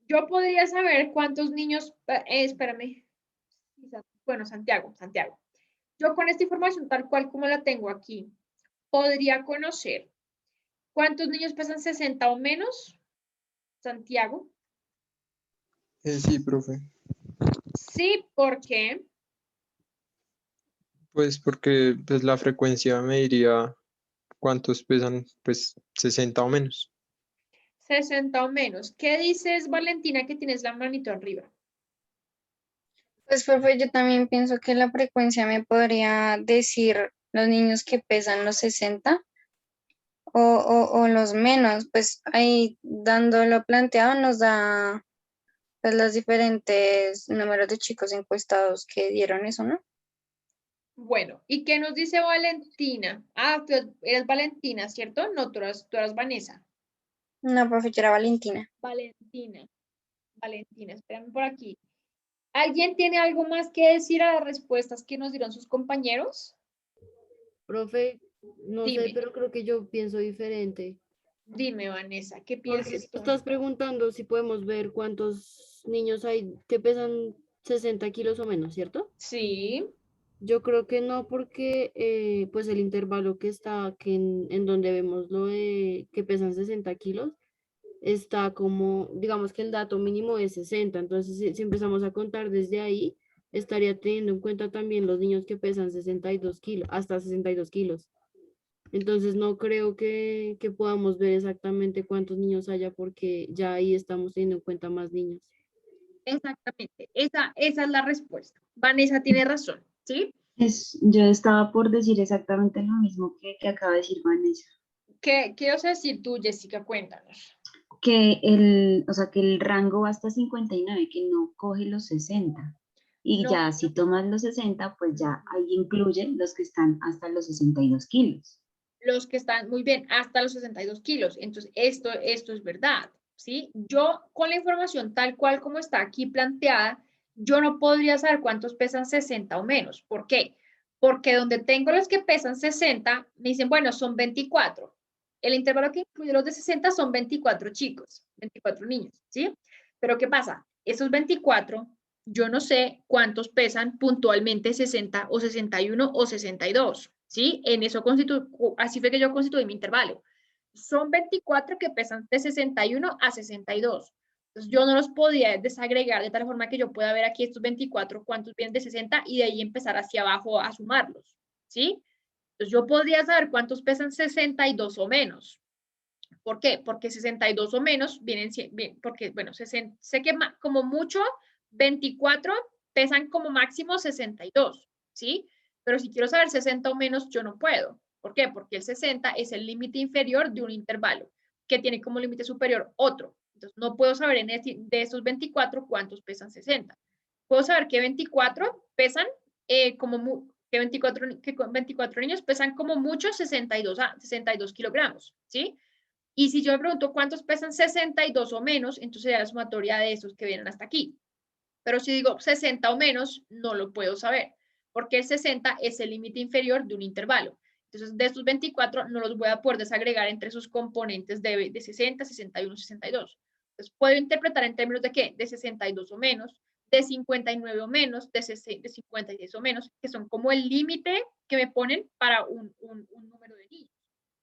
Yo podría saber cuántos niños, espérame. Bueno, Santiago. Yo con esta información tal cual como la tengo aquí, podría conocer cuántos niños pesan 60 o menos, Santiago. Sí, profe. Sí, ¿por qué? Pues porque pues, la frecuencia me diría cuántos pesan, pues 60 o menos. 60 o menos. ¿Qué dices, Valentina, que tienes la manito arriba? Pues, profe, yo también pienso que la frecuencia me podría decir los niños que pesan los 60 o los menos, pues ahí dándolo planteado nos da pues, los diferentes números de chicos encuestados que dieron eso, ¿no? Bueno, ¿y qué nos dice Valentina? Ah, tú eres Valentina, ¿cierto? No, tú eras Vanessa. No, profe, yo era Valentina. Valentina. Valentina, espérame por aquí. ¿Alguien tiene algo más que decir a las respuestas que nos dieron sus compañeros? Profe, no sé, Dime. pero creo que yo pienso diferente. Dime, Vanessa, ¿qué Porque piensas tú tú? estás preguntando si podemos ver cuántos niños hay que pesan 60 kilos o menos, ¿cierto? Sí. Yo creo que no, porque pues el intervalo que está, que en donde vemos lo de que pesan 60 kilos, está como, digamos que el dato mínimo es 60. Entonces si empezamos a contar desde ahí, estaría teniendo en cuenta también los niños que pesan 62 kilos, hasta 62 kilos. Entonces no creo que podamos ver exactamente cuántos niños haya, porque ya ahí estamos teniendo en cuenta más niños. Exactamente, esa es la respuesta. Vanessa tiene razón, ¿sí? Yo estaba por decir exactamente lo mismo que acaba de decir Vanessa. ¿Qué vas a decir tú, Jessica? Cuéntanos. O sea, que el rango va hasta 59, que no coge los 60. Y No. ya si tomas los 60, pues ya ahí incluye los que están hasta los 62 kilos. Los que están muy bien, hasta los 62 kilos. Entonces, esto es verdad, ¿sí? Yo, con la información tal cual como está aquí planteada, yo no podría saber cuántos pesan 60 o menos. ¿Por qué? Porque donde tengo los que pesan 60, me dicen, bueno, son 24. El intervalo que incluye los de 60 son 24 chicos, 24 niños, ¿sí? Pero ¿qué pasa? Esos 24, yo no sé cuántos pesan puntualmente 60 o 61 o 62. ¿Sí? En eso así fue que yo constituí mi intervalo. Son 24 que pesan de 61 a 62. Entonces, yo no los podía desagregar de tal forma que yo pueda ver aquí estos 24, cuántos vienen de 60 y de ahí empezar hacia abajo a sumarlos, ¿sí? Entonces, yo podría saber cuántos pesan 62 o menos. ¿Por qué? Porque 62 o menos vienen, porque, bueno, sé que como mucho 24 pesan como máximo 62, ¿sí? Pero si quiero saber 60 o menos, yo no puedo. ¿Por qué? Porque el 60 es el límite inferior de un intervalo, que tiene como límite superior otro. Entonces, no puedo saber de esos 24 cuántos pesan 60. Puedo saber que 24 pesan que 24 niños pesan como mucho 62 kilogramos, ¿sí? Y si yo me pregunto cuántos pesan 62 o menos, entonces sería la sumatoria de esos que vienen hasta aquí. Pero si digo 60 o menos, no lo puedo saber, porque el 60 es el límite inferior de un intervalo. Entonces, de estos 24 no los voy a poder desagregar entre sus componentes de 60, 61, 62. Entonces, puedo interpretar en términos de qué? De 62 o menos, de 59 o menos, de 56 o menos, que son como el límite que me ponen para un número de niños.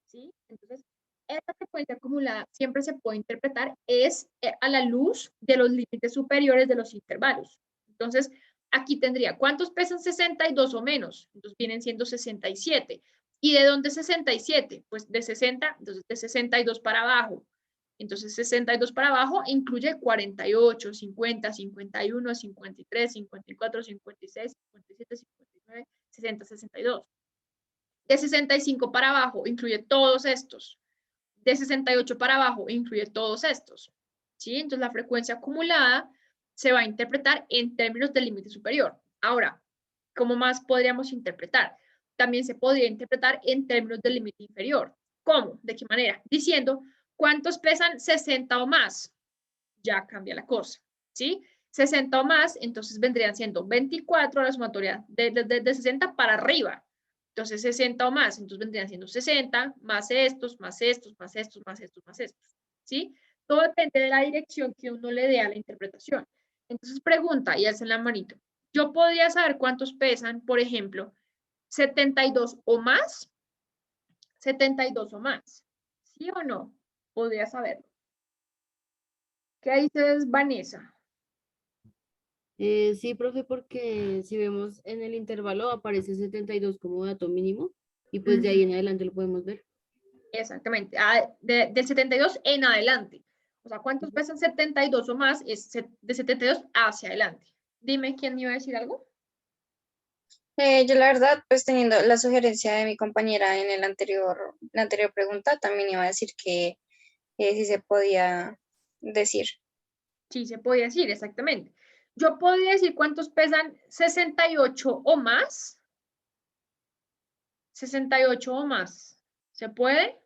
¿Sí? Entonces, esta frecuencia acumulada siempre se puede interpretar a la luz de los límites superiores de los intervalos. Entonces, aquí tendría, ¿cuántos pesan 62 o menos? Entonces, vienen siendo 67. ¿Y de dónde 67? Pues de 60, entonces de 62 para abajo. Entonces, 62 para abajo incluye 48, 50, 51, 53, 54, 56, 57, 59, 60, 62. De 65 para abajo incluye todos estos. De 68 para abajo incluye todos estos. ¿Sí? Entonces la frecuencia acumulada se va a interpretar en términos del límite superior. Ahora, ¿cómo más podríamos interpretar? También se podría interpretar en términos del límite inferior. ¿Cómo? ¿De qué manera? Diciendo, ¿cuántos pesan 60 o más? Ya cambia la cosa. ¿Sí? 60 o más, entonces vendrían siendo 24 la sumatoria de 60 para arriba. Entonces 60 o más, entonces vendrían siendo 60, más estos, más estos, más estos, más estos, más estos. ¿Sí? Todo depende de la dirección que uno le dé a la interpretación. Entonces pregunta y hacen la manito. Yo podría saber cuántos pesan, por ejemplo, 72 o más. 72 o más. ¿Sí o no? Podría saberlo. ¿Qué dices, Vanessa? Sí, profe, porque si vemos en el intervalo aparece 72 como dato mínimo y pues de ahí en adelante lo podemos ver. Exactamente, del 72 en adelante. O sea, ¿cuántos pesan 72 o más? Es de 72 hacia adelante. Dime, ¿quién iba a decir algo? Yo la verdad, pues teniendo la sugerencia de mi compañera en la anterior pregunta, también iba a decir que sí se podía decir. Sí, se podía decir, exactamente. Yo podría decir cuántos pesan 68 o más. 68 o más. ¿Se puede?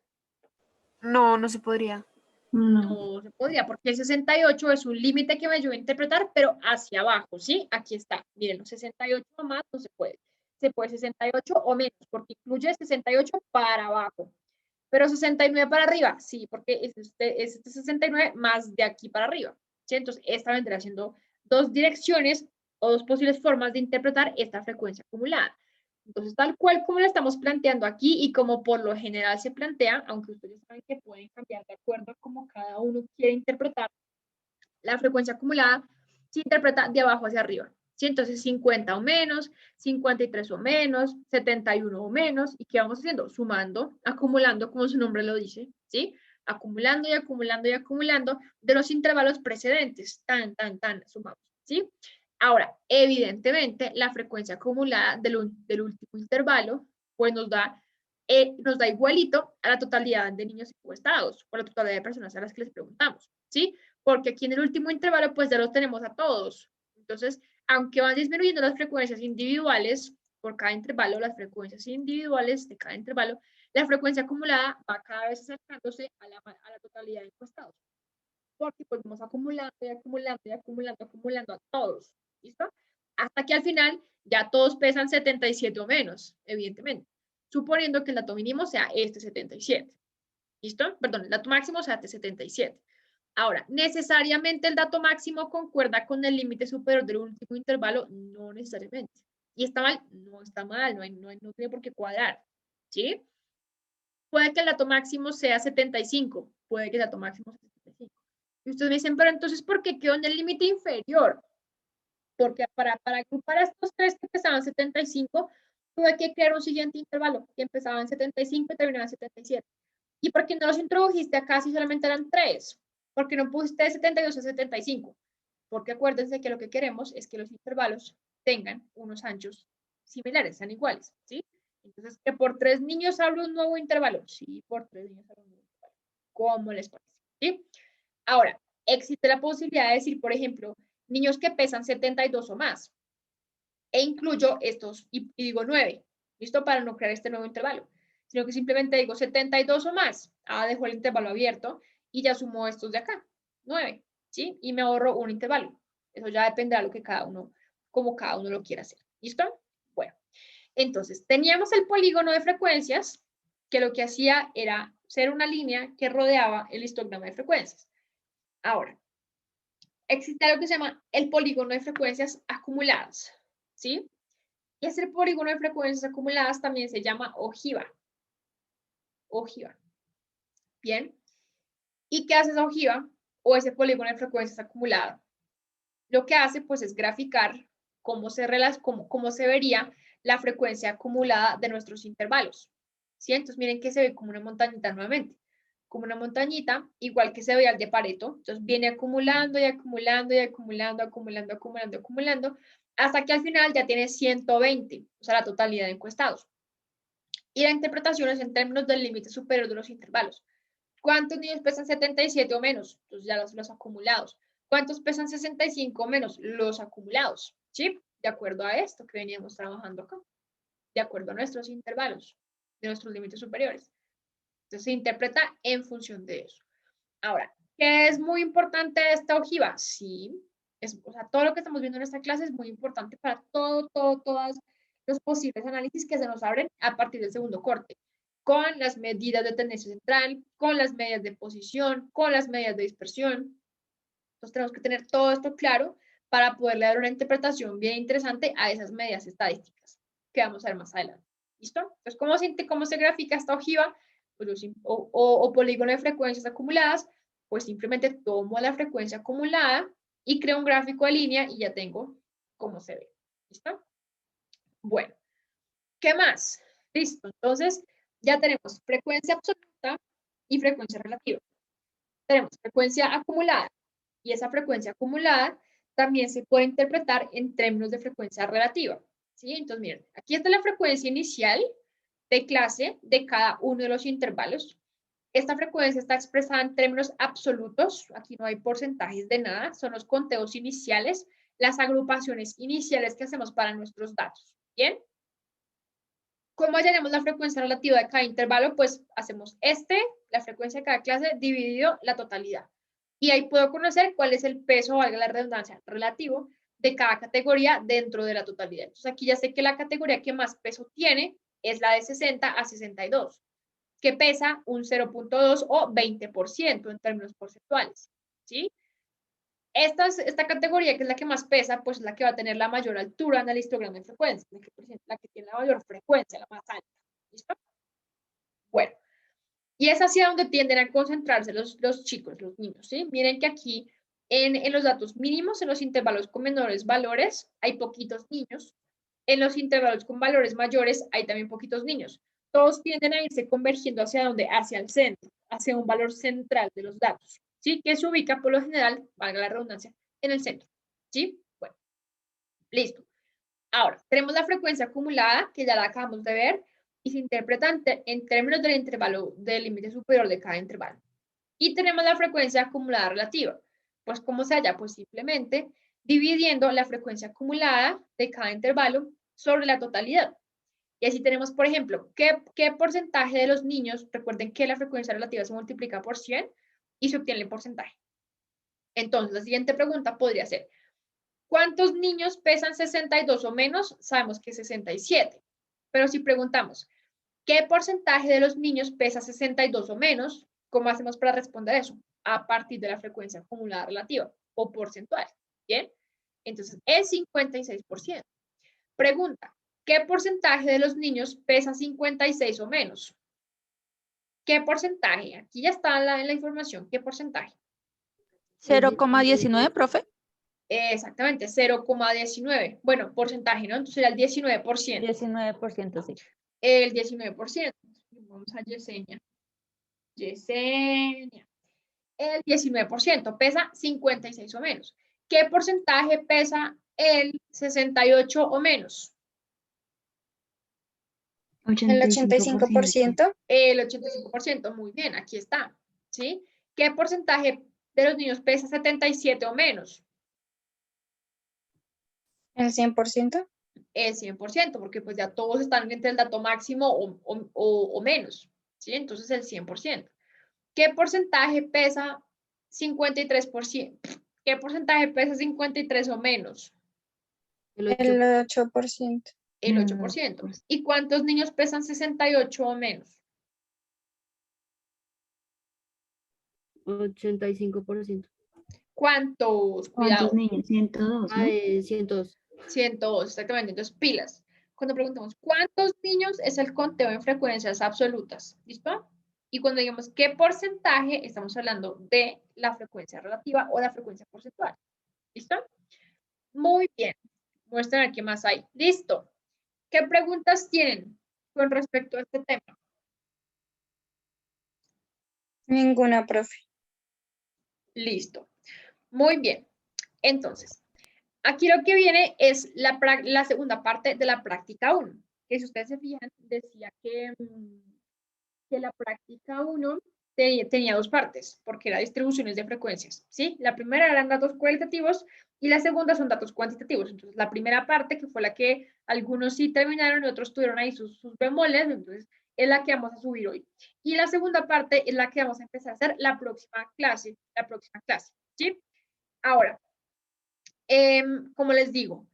No, no se podría. No se podría, porque el 68 es un límite que me ayuda a interpretar, pero hacia abajo, ¿sí? Aquí está. Miren, los 68 o más no se puede. Se puede 68 o menos, porque incluye 68 para abajo. Pero 69 para arriba, sí, porque es este 69 más de aquí para arriba. ¿Sí? Entonces, esta vendrá siendo dos direcciones o dos posibles formas de interpretar esta frecuencia acumulada. Entonces, tal cual como lo estamos planteando aquí y como por lo general se plantea, aunque ustedes saben que pueden cambiar de acuerdo a como cada uno quiere interpretar, la frecuencia acumulada se interpreta de abajo hacia arriba. ¿Sí? Entonces, 50 o menos, 53 o menos, 71 o menos, ¿y qué vamos haciendo? Sumando, acumulando, como su nombre lo dice, ¿sí? Acumulando y acumulando y acumulando de los intervalos precedentes, sumamos, ¿sí? Ahora, evidentemente, la frecuencia acumulada del último intervalo, pues nos da igualito a la totalidad de niños encuestados, o la totalidad de personas a las que les preguntamos, ¿sí? Porque aquí en el último intervalo, pues ya los tenemos a todos. Entonces, aunque van disminuyendo las frecuencias individuales por cada intervalo, las frecuencias individuales de cada intervalo, la frecuencia acumulada va cada vez acercándose a la totalidad de encuestados. Porque pues vamos acumulando y acumulando y acumulando, acumulando a todos. ¿Listo? Hasta que al final ya todos pesan 77 o menos, evidentemente. Suponiendo que el dato mínimo sea este 77. ¿Listo? Perdón, el dato máximo sea este 77. Ahora, ¿necesariamente el dato máximo concuerda con el límite superior del último intervalo? No necesariamente. ¿Y está mal? No está mal, no tiene por qué cuadrar. ¿Sí? Puede que el dato máximo sea 75, puede que el dato máximo sea 75. Y ustedes me dicen, pero entonces, ¿por qué quedó en el límite inferior? Porque para agrupar a estos tres que pesaban 75, tuve que crear un siguiente intervalo que empezaba en 75 y terminaba en 77. ¿Y por qué no los introdujiste acá si solamente eran tres? ¿Por qué no pusiste de 72 a 75? Porque acuérdense que lo que queremos es que los intervalos tengan unos anchos similares, sean iguales, ¿sí? Entonces, que por 3 niños abra un nuevo intervalo. Sí, por 3 niños abra un nuevo intervalo. ¿Cómo les parece? ¿Sí? Ahora, existe la posibilidad de decir, por ejemplo, niños que pesan 72 o más. E incluyo estos, y digo 9. ¿Listo? Para no crear este nuevo intervalo. Sino que simplemente digo 72 o más. Dejo el intervalo abierto y ya sumo estos de acá. 9. ¿Sí? Y me ahorro un intervalo. Eso ya dependerá de lo que como cada uno lo quiera hacer. ¿Listo? Bueno. Entonces, teníamos el polígono de frecuencias, que lo que hacía era ser una línea que rodeaba el histograma de frecuencias. Ahora, existe algo que se llama el polígono de frecuencias acumuladas, ¿sí? Y ese polígono de frecuencias acumuladas también se llama ojiva. Ojiva. Bien. ¿Y qué hace esa ojiva o ese polígono de frecuencias acumulado? Lo que hace, pues, es graficar cómo se vería la frecuencia acumulada de nuestros intervalos. ¿Sí? Entonces, miren que se ve como una montañita nuevamente. Como una montañita, igual que se veía el de Pareto. Entonces, viene acumulando y acumulando y acumulando, acumulando, acumulando, acumulando, hasta que al final ya tiene 120, o sea, la totalidad de encuestados. Y la interpretación es en términos del límite superior de los intervalos. ¿Cuántos niños pesan 77 o menos? Entonces, ya los acumulados. ¿Cuántos pesan 65 o menos? Los acumulados, ¿sí? De acuerdo a esto que veníamos trabajando acá. De acuerdo a nuestros intervalos, de nuestros límites superiores. Entonces, se interpreta en función de eso. Ahora, ¿qué es muy importante de esta ojiva? Sí, o sea, todo lo que estamos viendo en esta clase es muy importante para todos los posibles análisis que se nos abren a partir del segundo corte, con las medidas de tendencia central, con las medidas de posición, con las medidas de dispersión. Entonces, tenemos que tener todo esto claro para poderle dar una interpretación bien interesante a esas medidas estadísticas que vamos a ver más adelante. ¿Listo? Entonces, ¿cómo se grafica esta ojiva? Pues o polígono de frecuencias acumuladas, pues simplemente tomo la frecuencia acumulada y creo un gráfico de línea y ya tengo cómo se ve. ¿Listo? Bueno, ¿qué más? Listo, entonces ya tenemos frecuencia absoluta y frecuencia relativa. Tenemos frecuencia acumulada y esa frecuencia acumulada también se puede interpretar en términos de frecuencia relativa. ¿Sí? Entonces, miren, aquí está la frecuencia inicial de clase de cada uno de los intervalos. Esta frecuencia está expresada en términos absolutos, aquí no hay porcentajes de nada, son los conteos iniciales, las agrupaciones iniciales que hacemos para nuestros datos. ¿Bien? ¿Cómo hallaremos la frecuencia relativa de cada intervalo? Pues hacemos la frecuencia de cada clase, dividido la totalidad. Y ahí puedo conocer cuál es el peso, valga la redundancia, relativo de cada categoría dentro de la totalidad. Entonces aquí ya sé que la categoría que más peso tiene es la de 60 a 62, que pesa un 0.2 o 20% en términos porcentuales, ¿sí? Esta categoría, que es la que más pesa, pues es la que va a tener la mayor altura en el histograma de frecuencia, la que tiene la mayor frecuencia, la más alta. ¿Listo? Bueno, y es hacia donde tienden a concentrarse los chicos, los niños, ¿sí? Miren que aquí en los datos mínimos, en los intervalos con menores valores, hay poquitos niños. En los intervalos con valores mayores, hay también poquitos niños. Todos tienden a irse convergiendo hacia donde, hacia el centro, hacia un valor central de los datos, ¿sí? Que se ubica por lo general, valga la redundancia, en el centro, ¿sí? Bueno, listo. Ahora, tenemos la frecuencia acumulada, que ya la acabamos de ver, y se interpreta en términos del intervalo del límite superior de cada intervalo. Y tenemos la frecuencia acumulada relativa. Pues, ¿cómo se halla? Pues simplemente dividiendo la frecuencia acumulada de cada intervalo sobre la totalidad. Y así tenemos, por ejemplo, ¿qué porcentaje de los niños, recuerden que la frecuencia relativa se multiplica por 100 y se obtiene el porcentaje? Entonces, la siguiente pregunta podría ser, ¿cuántos niños pesan 62 o menos? Sabemos que 67. Pero si preguntamos, ¿qué porcentaje de los niños pesa 62 o menos? ¿Cómo hacemos para responder eso? A partir de la frecuencia acumulada relativa o porcentual. ¿Bien? Entonces, es 56%. Pregunta, ¿qué porcentaje de los niños pesa 56 o menos? ¿Qué porcentaje? Aquí ya está la información. ¿Qué porcentaje? 0,19, profe. Exactamente, 0,19. Bueno, porcentaje, ¿no? Entonces sería el 19%. 19%, sí. El 19%. Vamos a Yesenia. Yesenia. El 19% pesa 56 o menos. ¿Qué porcentaje pesa el 68 o menos? El 85%. El 85%, muy bien, aquí está. ¿Sí? ¿Qué porcentaje de los niños pesa 77 o menos? El 100%. El 100%, porque pues ya todos están entre el dato máximo o menos, ¿sí? Entonces el 100%. ¿Qué porcentaje pesa 53%? ¿Qué porcentaje pesa 53 o menos? El El 8. 8%. El 8%. ¿Y cuántos niños pesan 68 o menos? 85%. ¿Cuántos? ¿Cuántos Cuidado. niños? 102, ¿no? 102. 102, exactamente. Entonces, pilas. Cuando preguntamos cuántos niños, es el conteo en frecuencias absolutas. ¿Listo? Y cuando digamos qué porcentaje, estamos hablando de la frecuencia relativa o la frecuencia porcentual. ¿Listo? Muy bien. Muestren a ver qué más hay. Listo. ¿Qué preguntas tienen con respecto a este tema? Ninguna, profe. Listo. Muy bien. Entonces, aquí lo que viene es la segunda parte de la práctica 1. Que si ustedes se fijan, decía que la práctica 1 tenía dos partes, porque era distribuciones de frecuencias, ¿sí? La primera eran datos cualitativos y la segunda son datos cuantitativos. Entonces, la primera parte, que fue la que algunos sí terminaron y otros tuvieron ahí sus bemoles, entonces es la que vamos a subir hoy. Y la segunda parte es la que vamos a empezar a hacer la próxima clase, ¿sí? Ahora, como les digo,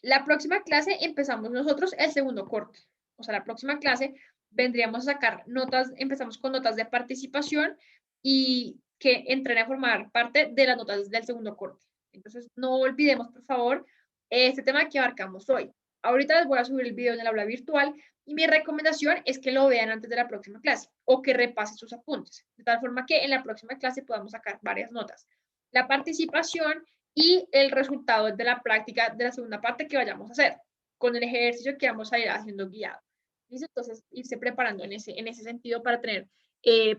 la próxima clase empezamos nosotros el segundo corte. O sea, la próxima clase vendríamos a sacar notas, empezamos con notas de participación y que entren a formar parte de las notas del segundo corte. Entonces, no olvidemos, por favor, este tema que abarcamos hoy. Ahorita les voy a subir el video en el aula virtual y mi recomendación es que lo vean antes de la próxima clase o que repasen sus apuntes, de tal forma que en la próxima clase podamos sacar varias notas. La participación y el resultado de la práctica de la segunda parte que vayamos a hacer, con el ejercicio que vamos a ir haciendo guiado. ¿Listo? Entonces, irse preparando en ese sentido para tener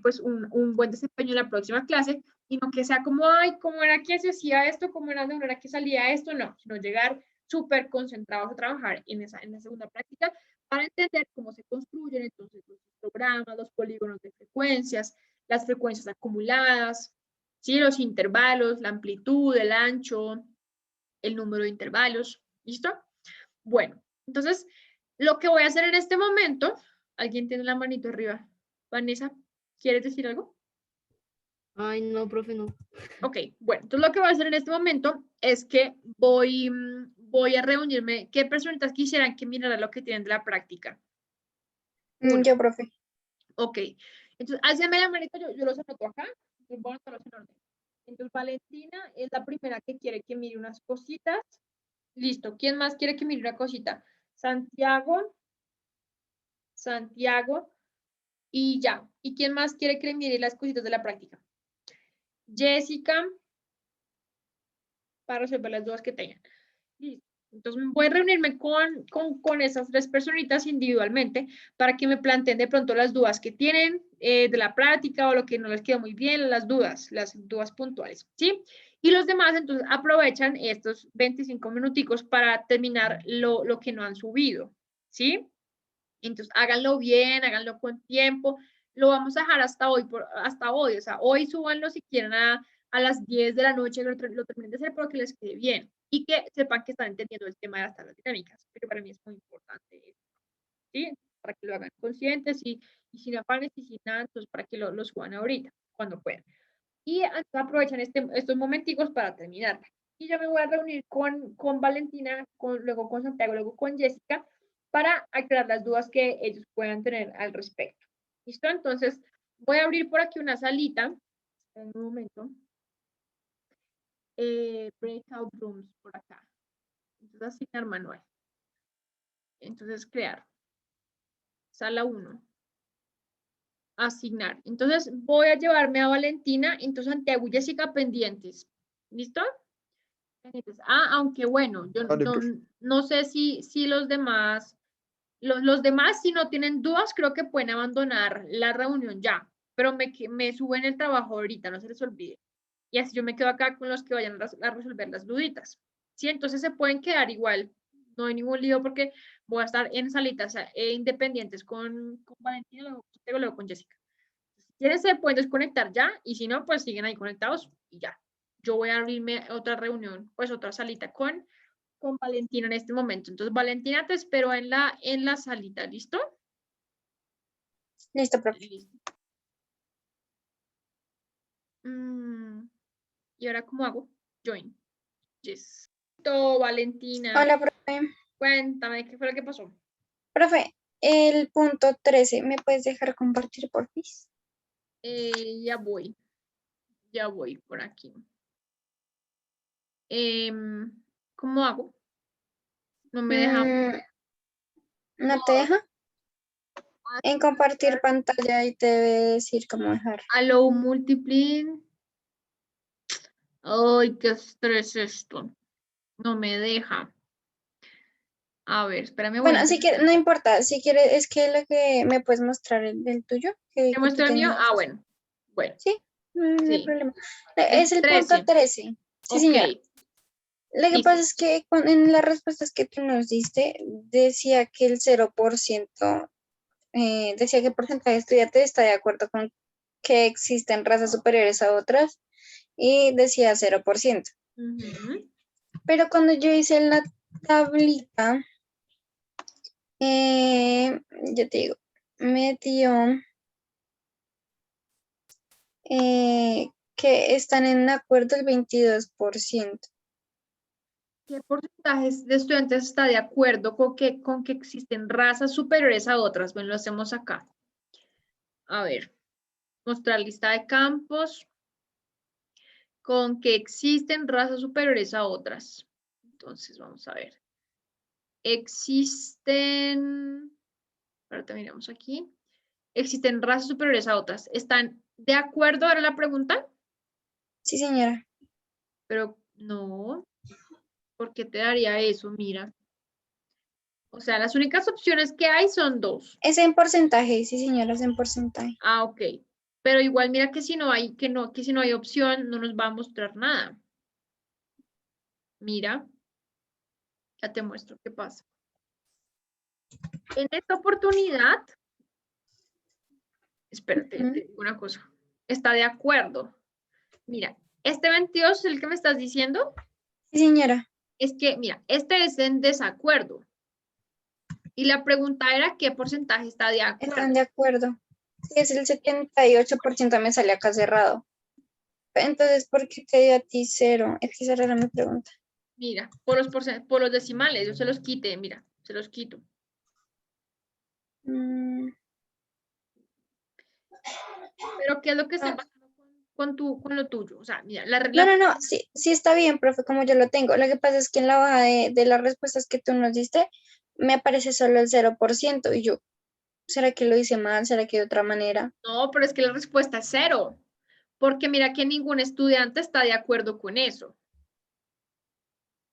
pues un buen desempeño en la próxima clase y no que sea como, ay, ¿cómo era que se hacía esto? ¿Cómo era de una hora que salía esto? No, sino llegar súper concentrados a trabajar en la segunda práctica para entender cómo se construyen entonces los programas, los polígonos de frecuencias, las frecuencias acumuladas, ¿sí? Los intervalos, la amplitud, el ancho, el número de intervalos. ¿Listo? Bueno, entonces, Lo que voy a hacer en este momento, ¿alguien tiene la manito arriba? Vanessa, ¿quieres decir algo? Ay, no, profe, no. Ok, bueno, entonces lo que voy a hacer en este momento es que voy a reunirme. ¿Qué personitas quisieran que mirara lo que tienen de la práctica? Yo, profe. Ok, entonces háganme la manita, yo los anoto acá, entonces voy a anotarlos en orden. Entonces Valentina es la primera que quiere que mire unas cositas. Listo, ¿quién más quiere que mire una cosita? Santiago y ya. ¿Y quién más quiere que le mire las cositas de la práctica? Jessica, para resolver las dudas que tengan. Listo. Entonces voy a reunirme con esas 3 personitas individualmente para que me planteen de pronto las dudas que tienen de la práctica o lo que no les quedó muy bien, las dudas puntuales, ¿sí? Y los demás entonces aprovechan estos 25 minuticos para terminar lo que no han subido, ¿sí? Entonces háganlo bien, háganlo con tiempo. Lo vamos a dejar hasta hoy, o sea, hoy súbanlo si quieren a las 10 de la noche, lo terminen de hacer para que les quede bien y que sepan que están entendiendo el tema de las tablas dinámicas, porque para mí es muy importante, ¿sí? Para que lo hagan conscientes y sin afanes y sin nada, entonces para que lo suban ahorita, cuando puedan. Y aprovechan estos momenticos para terminar. Y yo me voy a reunir con Valentina, luego con Santiago, luego con Jessica, para aclarar las dudas que ellos puedan tener al respecto. ¿Listo? Entonces, voy a abrir por aquí una salita. En un momento. Breakout rooms por acá. Entonces, asignar manual. Entonces, crear. Sala 1. Asignar. Entonces, voy a llevarme a Valentina, entonces Santiago y Jessica pendientes. ¿Listo? Aunque bueno, yo Vale, profe. no sé si los demás, los demás si no tienen dudas, creo que pueden abandonar la reunión ya, pero me suben el trabajo ahorita, no se les olvide. Y así yo me quedo acá con los que vayan a resolver las duditas. Sí, entonces se pueden quedar igual, no hay ningún lío porque voy a estar en salitas independientes con Valentina, luego con Jessica. Si quieren se pueden desconectar ya y si no, pues siguen ahí conectados y ya. Yo voy a abrirme otra reunión, pues otra salita con Valentina en este momento. Entonces, Valentina, te espero en la salita, ¿listo? Listo, profe. Listo. ¿Y ahora cómo hago? Join. Yes. Listo, Valentina. Hola, profe. Cuéntame, ¿qué fue lo que pasó? Profe, el punto 13, ¿me puedes dejar compartir, por favor? Ya voy por aquí. ¿Cómo hago? No me deja. ¿No te deja? En compartir pantalla y te debe decir cómo dejar. Allow multiplying. Ay, qué estrés esto. No me deja. A ver, espérame. Bueno, si quieres, no importa, si quieres, es que lo que me puedes mostrar el tuyo. Que ¿Te muestro el mío? Bueno. Sí, no hay Sí. problema. Es el punto 13. Sí, Ok. señora. Lo que Dice. pasa es que en las respuestas que tú nos diste, decía que el 0%, decía que el porcentaje de estudiantes está de acuerdo con que existen razas superiores a otras y decía 0%. Pero cuando yo hice la tablita, yo te digo, me dio que están en acuerdo el 22%. ¿Qué porcentajes de estudiantes está de acuerdo con que existen razas superiores a otras? Bueno, lo hacemos acá. A ver, mostrar lista de campos con que existen razas superiores a otras. Entonces, vamos a ver. Existen, ahora terminamos aquí. Existen razas superiores a otras. ¿Están de acuerdo ahora la pregunta? Sí, señora. Pero no. ¿Por qué te daría eso? Mira. O sea, las únicas opciones que hay son 2. Es en porcentaje, sí, señora, es en porcentaje. Ok. Pero igual mira que si no hay, que si no hay opción, no nos va a mostrar nada. Mira. Ya te muestro qué pasa. En esta oportunidad, espérate, te digo una cosa. Está de acuerdo. Mira, este 22 es el que me estás diciendo. Sí, señora. Es que, mira, este es en desacuerdo. Y la pregunta era, ¿qué porcentaje está de acuerdo? Están de acuerdo. Si es el 78% me sale acá cerrado. Entonces, ¿por qué te dio a ti 0? Es que esa era mi pregunta. Mira, por los decimales, yo se los quité, mira, se los quito. Mm, Pero ¿qué es lo que está pasando con lo tuyo? O sea, mira, No, sí, sí está bien, profe, como yo lo tengo. Lo que pasa es que en la hoja de las respuestas que tú nos diste, me aparece solo el 0%. Y yo, ¿será que lo hice mal? ¿Será que de otra manera? No, pero es que la respuesta es 0. Porque mira que ningún estudiante está de acuerdo con eso.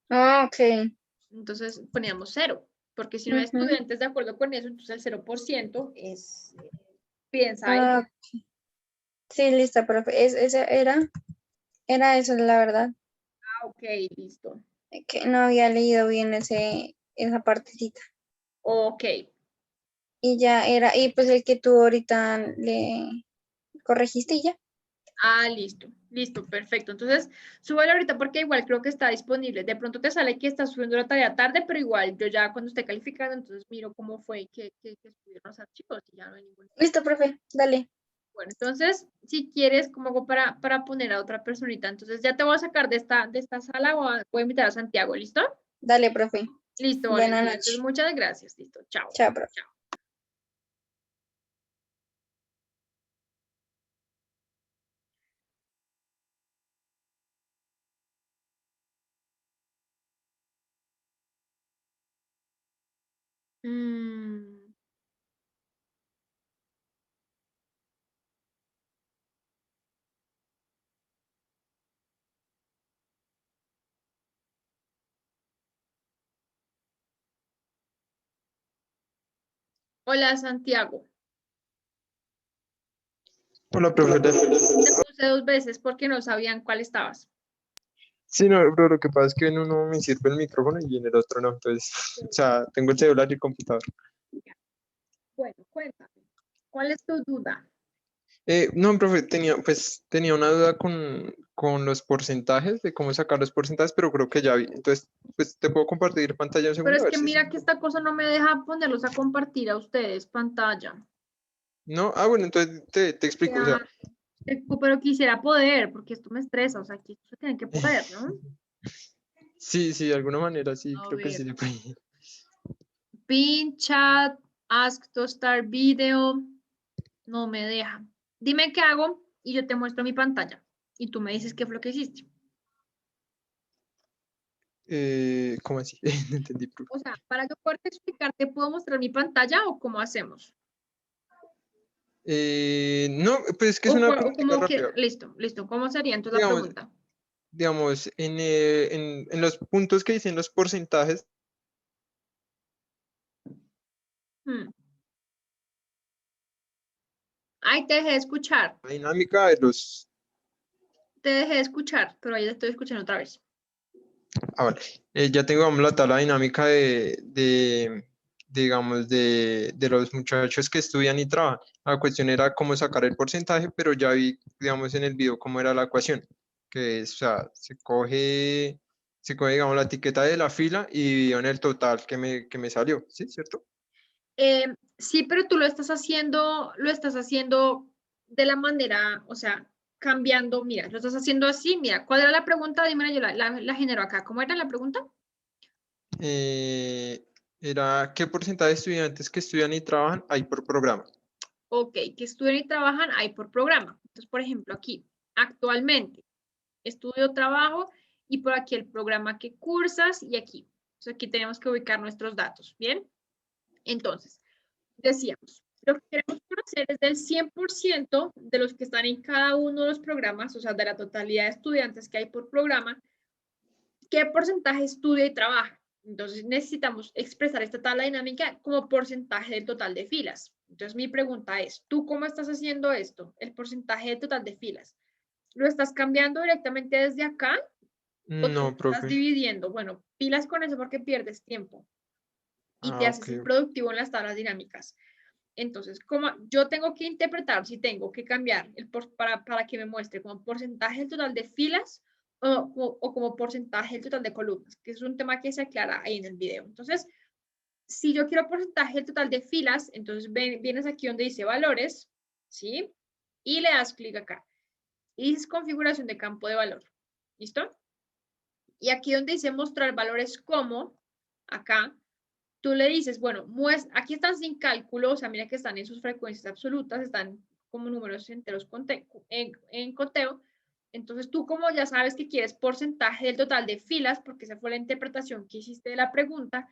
Ah, ok. Entonces poníamos 0. Porque si no hay Ujú. estudiantes de acuerdo con eso, entonces el 0% es, piensa ahí. Ah, sí, lista, profe. Esa era eso, la verdad. Ah, ok, listo. Que no había leído bien esa partecita. Ok. Y ya era, y pues el que tú ahorita le corregiste y ya. Ah, listo, listo, perfecto. Entonces, súbelo ahorita porque igual creo que está disponible. De pronto te sale que estás subiendo la tarea tarde, pero igual yo ya cuando esté calificando, entonces miro cómo fue que subieron los archivos y ya no hay ningún. Listo, profe, dale. Bueno, entonces, si quieres, como hago para poner a otra personita, entonces ya te voy a sacar de esta sala, voy a invitar a Santiago, ¿listo? Dale, profe. Listo, Buenas Valentina. noches. Entonces, muchas gracias. Listo, chao. Chao, profe. Chao. Mm. Hola, Santiago. Hola, profe. Te puse 2 veces porque no sabían cuál estabas. Sí, no, pero lo que pasa es que en uno me sirve el micrófono y en el otro no. Entonces, o sea, tengo el celular y el computador. Bueno, cuéntame. ¿Cuál es tu duda? No, profe, tenía una duda con los porcentajes, de cómo sacar los porcentajes, pero creo que ya vi. Entonces, pues te puedo compartir pantalla un Pero segundo, es a ver que si mira que esta cosa no me deja ponerlos a compartir a ustedes pantalla. no. Ah, bueno, entonces te explico. O sea, Pero quisiera poder, porque esto me estresa. O sea, que esto se tiene que poder, ¿no? sí, de alguna manera sí, A creo que sí ver. se puede. Pin chat, ask to start video. No me deja. Dime qué hago y yo te muestro mi pantalla. Y tú me dices qué fue lo que hiciste. ¿Cómo así? No entendí, profe. O sea, para yo poderte explicarte, ¿puedo mostrar mi pantalla o cómo hacemos? No, pues es que es una O preguntita como que, rápida. listo. ¿Cómo sería entonces la Digamos, pregunta? digamos, en los puntos que dicen los porcentajes, Hmm. Ay, te dejé de escuchar. la dinámica de los... Te dejé de escuchar, pero ahí te estoy escuchando otra vez. Ah, vale. Ya tengo, vamos, la tabla dinámica digamos, de los muchachos que estudian y trabajan. La cuestión era cómo sacar el porcentaje, pero ya vi, digamos, en el video cómo era la ecuación, que es, o sea, se coge, digamos, la etiqueta de la fila y dividió en el total que me salió, ¿sí? ¿Cierto? Sí, pero tú lo estás haciendo de la manera, o sea, cambiando, mira, lo estás haciendo así, mira, ¿cuál era la pregunta? Dímela, yo la genero acá. ¿Cómo era la pregunta? Eh, Era, ¿qué porcentaje de estudiantes que estudian y trabajan hay por programa? Ok, que estudian y trabajan hay por programa. Entonces, por ejemplo, aquí, actualmente, estudio, trabajo y por aquí el programa que cursas y aquí. Entonces, aquí tenemos que ubicar nuestros datos, ¿bien? Entonces, decíamos, lo que queremos conocer es del 100% de los que están en cada uno de los programas, o sea, de la totalidad de estudiantes que hay por programa, ¿qué porcentaje estudia y trabaja? Entonces necesitamos expresar esta tabla dinámica como porcentaje del total de filas. Entonces mi pregunta es, ¿tú cómo estás haciendo esto? El porcentaje del total de filas. ¿Lo estás cambiando directamente desde acá o tú No, estás profe. dividiendo? Bueno, pilas con eso porque pierdes tiempo y te Ah, haces ok. improductivo en las tablas dinámicas. Entonces, como yo tengo que interpretar si tengo que cambiar para que me muestre como porcentaje del total de filas o como porcentaje del total de columnas, que es un tema que se aclara ahí en el video. Entonces, si yo quiero porcentaje del total de filas, entonces vienes aquí donde dice valores, ¿sí? Y le das clic acá. Y dices configuración de campo de valor. ¿Listo? Y aquí donde dice mostrar valores como, acá, tú le dices, bueno, aquí están sin cálculo, o sea, mira que están en sus frecuencias absolutas, están como números enteros en conteo. Entonces tú como ya sabes que quieres porcentaje del total de filas, porque esa fue la interpretación que hiciste de la pregunta,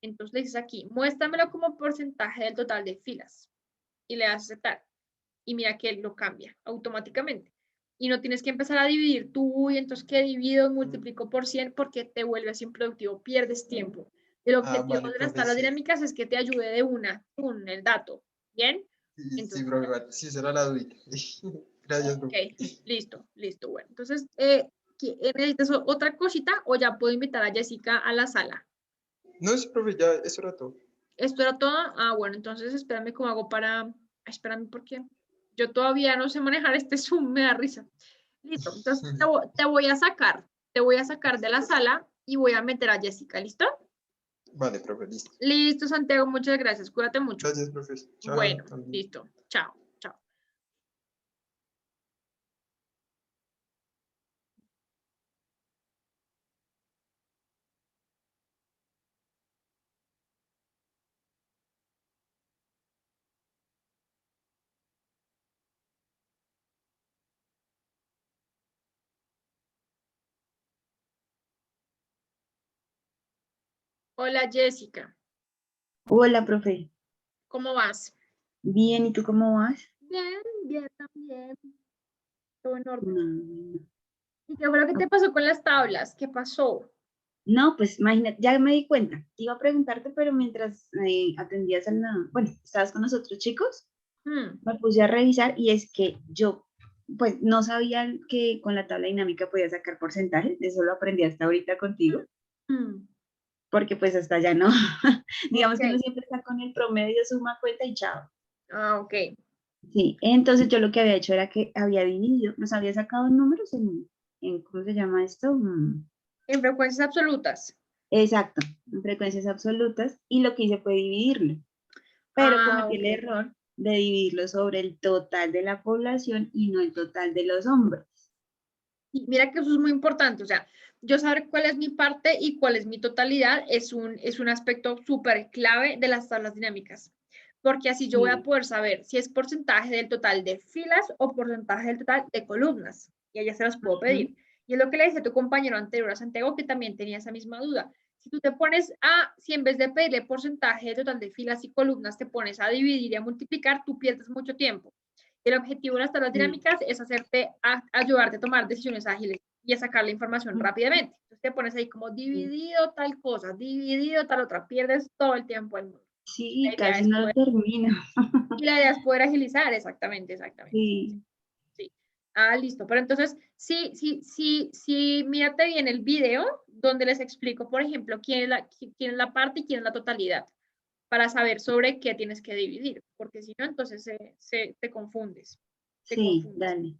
entonces le dices aquí, muéstramelo como porcentaje del total de filas. Y le das aceptar. Y mira que él lo cambia automáticamente. Y no tienes que empezar a dividir tú, y entonces que divido, multiplico por 100, porque te vuelves improductivo, pierdes tiempo. El objetivo Vale, de las profe, tablas sí. dinámicas es que te ayude de el dato. ¿Bien? Sí, Entonces, profe, vale. Sí, será la dudita. Gracias, ok, profe. listo. Bueno, entonces, ¿necesitas otra cosita o ya puedo invitar a Jessica a la sala? No, sí, profe, ya, eso era todo. ¿Esto era todo? Ah, bueno, entonces espérame cómo hago para... Espérame, porque yo todavía no sé manejar este Zoom, me da risa. Listo, entonces te voy a sacar de la sala y voy a meter a Jessica, ¿listo? Vale, profe, listo. Listo, Santiago, muchas gracias, cuídate mucho. Gracias, profe. Chao. Bueno, también. listo, chao. Hola, Jessica, Hola, profe. ¿cómo vas? Bien, ¿y tú cómo vas? Bien también. Todo en orden. No, ¿Y qué fue lo que te pasó con las tablas? ¿Qué pasó? no, pues imagínate, ya me di cuenta. Iba a preguntarte, pero mientras atendías a la, bueno, estabas con los otros chicos, Hmm, me puse a revisar y es que yo, pues no sabía que con la tabla dinámica podía sacar porcentajes, eso lo aprendí hasta ahorita contigo, hmm, porque pues hasta ya no, digamos que uno ok. siempre está con el promedio, suma, cuenta y chao. Ah, ok. Sí, entonces yo lo que había hecho era que había dividido, los había sacado en números en ¿cómo se llama esto? En frecuencias absolutas. Exacto, en frecuencias absolutas, y lo que hice fue dividirlo, pero Ah, cometí ok. el error de dividirlo sobre el total de la población y no el total de los hombres. Y mira que eso es muy importante, o sea, yo saber cuál es mi parte y cuál es mi totalidad es un aspecto súper clave de las tablas dinámicas, porque así yo voy a Sí, poder saber si es porcentaje del total de filas o porcentaje del total de columnas, y allá se los puedo ujú, pedir. Y es lo que le decía a tu compañero anterior, a Santiago, que también tenía esa misma duda. Si tú te pones si en vez de pedirle porcentaje del total de filas y columnas, te pones a dividir y a multiplicar, tú pierdes mucho tiempo. El objetivo de las tablas sí, dinámicas es ayudarte a tomar decisiones ágiles y a sacar la información rápidamente. Entonces te pones ahí como sí, dividido tal cosa, dividido tal otra, pierdes todo el tiempo del mundo. sí, La idea casi es no lo poder, termino. y la idea es poder agilizar, exactamente. Sí, Sí. Ah, listo. Pero entonces, sí, mírate bien el video donde les explico, por ejemplo, quién es la parte y quién es la totalidad, para saber sobre qué tienes que dividir, porque si no, entonces te confundes. Te sí, confundes. dale,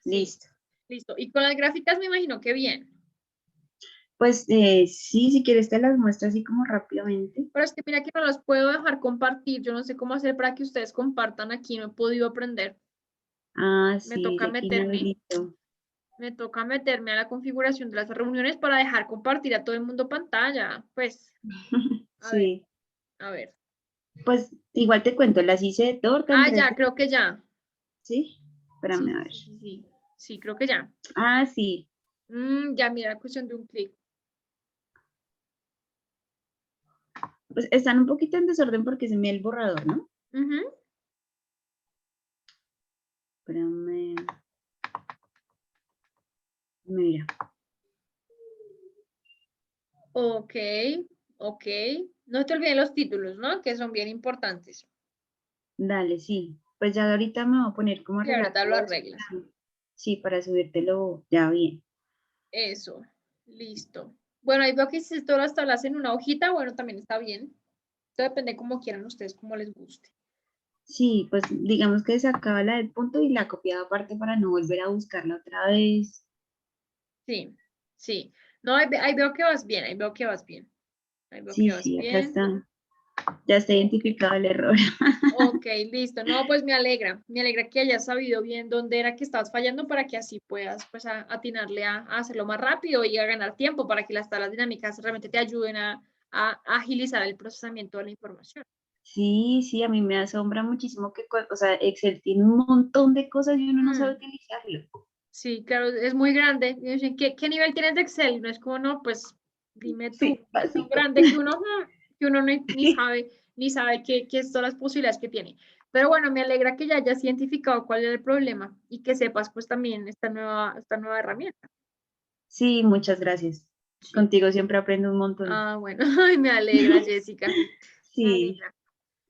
Sí, listo. listo. Y con las gráficas me imagino que bien. Pues sí, si quieres te las muestro así como rápidamente. Pero es que mira que no las puedo dejar compartir. Yo no sé cómo hacer para que ustedes compartan aquí. No he podido aprender. Ah, Me sí, toca yo aquí no meterme, habilito. me toca meterme a la configuración de las reuniones para dejar compartir a todo el mundo pantalla. Pues, a ver, Sí, a ver. pues igual te cuento, las hice de torta en Ah, tres ya, d. creo que ya. ¿Sí? Espérame Sí, a sí, ver. sí, sí, sí. Sí, creo que ya. Ah, sí, Ya, mira, cuestión de un clic. pues están un poquito en desorden porque se me el borrador, ¿no? Ujú. Espérame. Mira, Ok, ok. No te olvides los títulos, ¿no? Que son bien importantes. dale, sí. Pues ya ahorita me voy a poner como a Y arreglar ahorita lo todo eso. arreglas. Sí, para subírtelo ya bien. Eso, listo. Bueno, ahí veo que hiciste todas las tablas en una hojita, bueno, también está bien. Esto depende como quieran ustedes, como les guste. Sí, pues digamos que sacaba la del punto y la copiaba aparte para no volver a buscarla otra vez. Sí, sí. No, ahí veo que vas bien, ahí veo que vas bien. Ahí veo que Sí, vas sí, acá bien. está. Ya está identificado el error. Ok, listo. No, pues me alegra que hayas sabido bien dónde era que estabas fallando para que así puedas pues atinarle a hacerlo más rápido y a ganar tiempo para que las tablas dinámicas realmente te ayuden a agilizar el procesamiento de la información. Sí, sí, a mí me asombra muchísimo que, o sea, Excel tiene un montón de cosas y uno no sabe utilizarlo. Sí, claro, es muy grande. Y dicen, ¿qué nivel tienes de Excel? No es como, no, pues dime tú, Sí, es tan básico. grande que uno ni sabe qué son las posibilidades que tiene. Pero bueno, me alegra que ya hayas identificado cuál es el problema y que sepas pues también esta nueva herramienta. Sí, muchas gracias. Sí. Contigo siempre aprendo un montón. Ah, bueno, ay, me alegra, Jessica. Me Sí, alegra.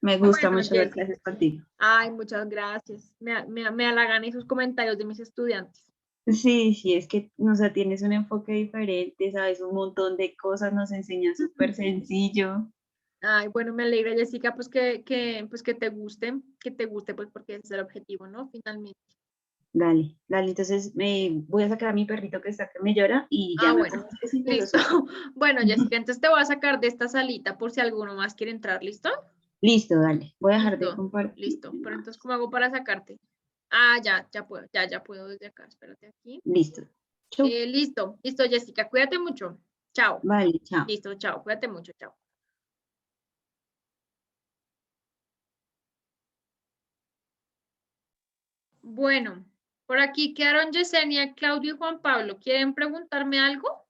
me gusta Bueno, mucho dar Jessica. clases contigo. Ay, muchas gracias. Me halagan esos comentarios de mis estudiantes. Sí, sí, es que, o sea, tienes un enfoque diferente, sabes un montón de cosas, nos enseñas súper sencillo. Ay, bueno, me alegra, Jessica, pues pues que te guste, pues porque ese es el objetivo, ¿no? Finalmente. Dale, dale, entonces me voy a sacar a mi perrito que está que me llora y ya Ah, me bueno, pongo así que lo listo. suelto. Bueno, Jessica, entonces te voy a sacar de esta salita por si alguno más quiere entrar, ¿listo? Listo, dale, voy a dejar de Listo, compartir. listo. Pero entonces, ¿cómo hago para sacarte? Ah, ya puedo desde acá, espérate aquí. Listo. Chau. Listo, Jessica, cuídate mucho. Chao. Vale, chao. Listo, chao, cuídate mucho, chao. Bueno, por aquí quedaron Yesenia, Claudio y Juan Pablo. ¿Quieren preguntarme algo?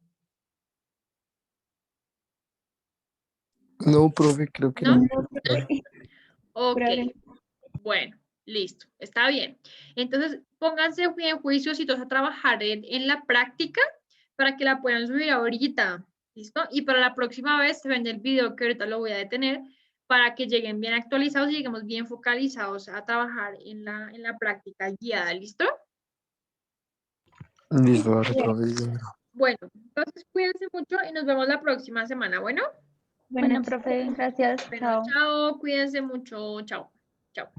No, profe, creo que ¿No? no. Ok, bueno, listo, está bien. Entonces, pónganse bien juiciositos a trabajar en la práctica para que la puedan subir ahorita, ¿listo? Y para la próxima vez se ven el video que ahorita lo voy a detener para que lleguen bien actualizados y lleguemos bien focalizados a trabajar en la práctica guiada, ¿listo? Listo, dale, profe. Bueno, entonces cuídense mucho y nos vemos la próxima semana, ¿bueno? Bueno, profe, gracias. Bueno, Chao. chao, cuídense mucho, chao, chao.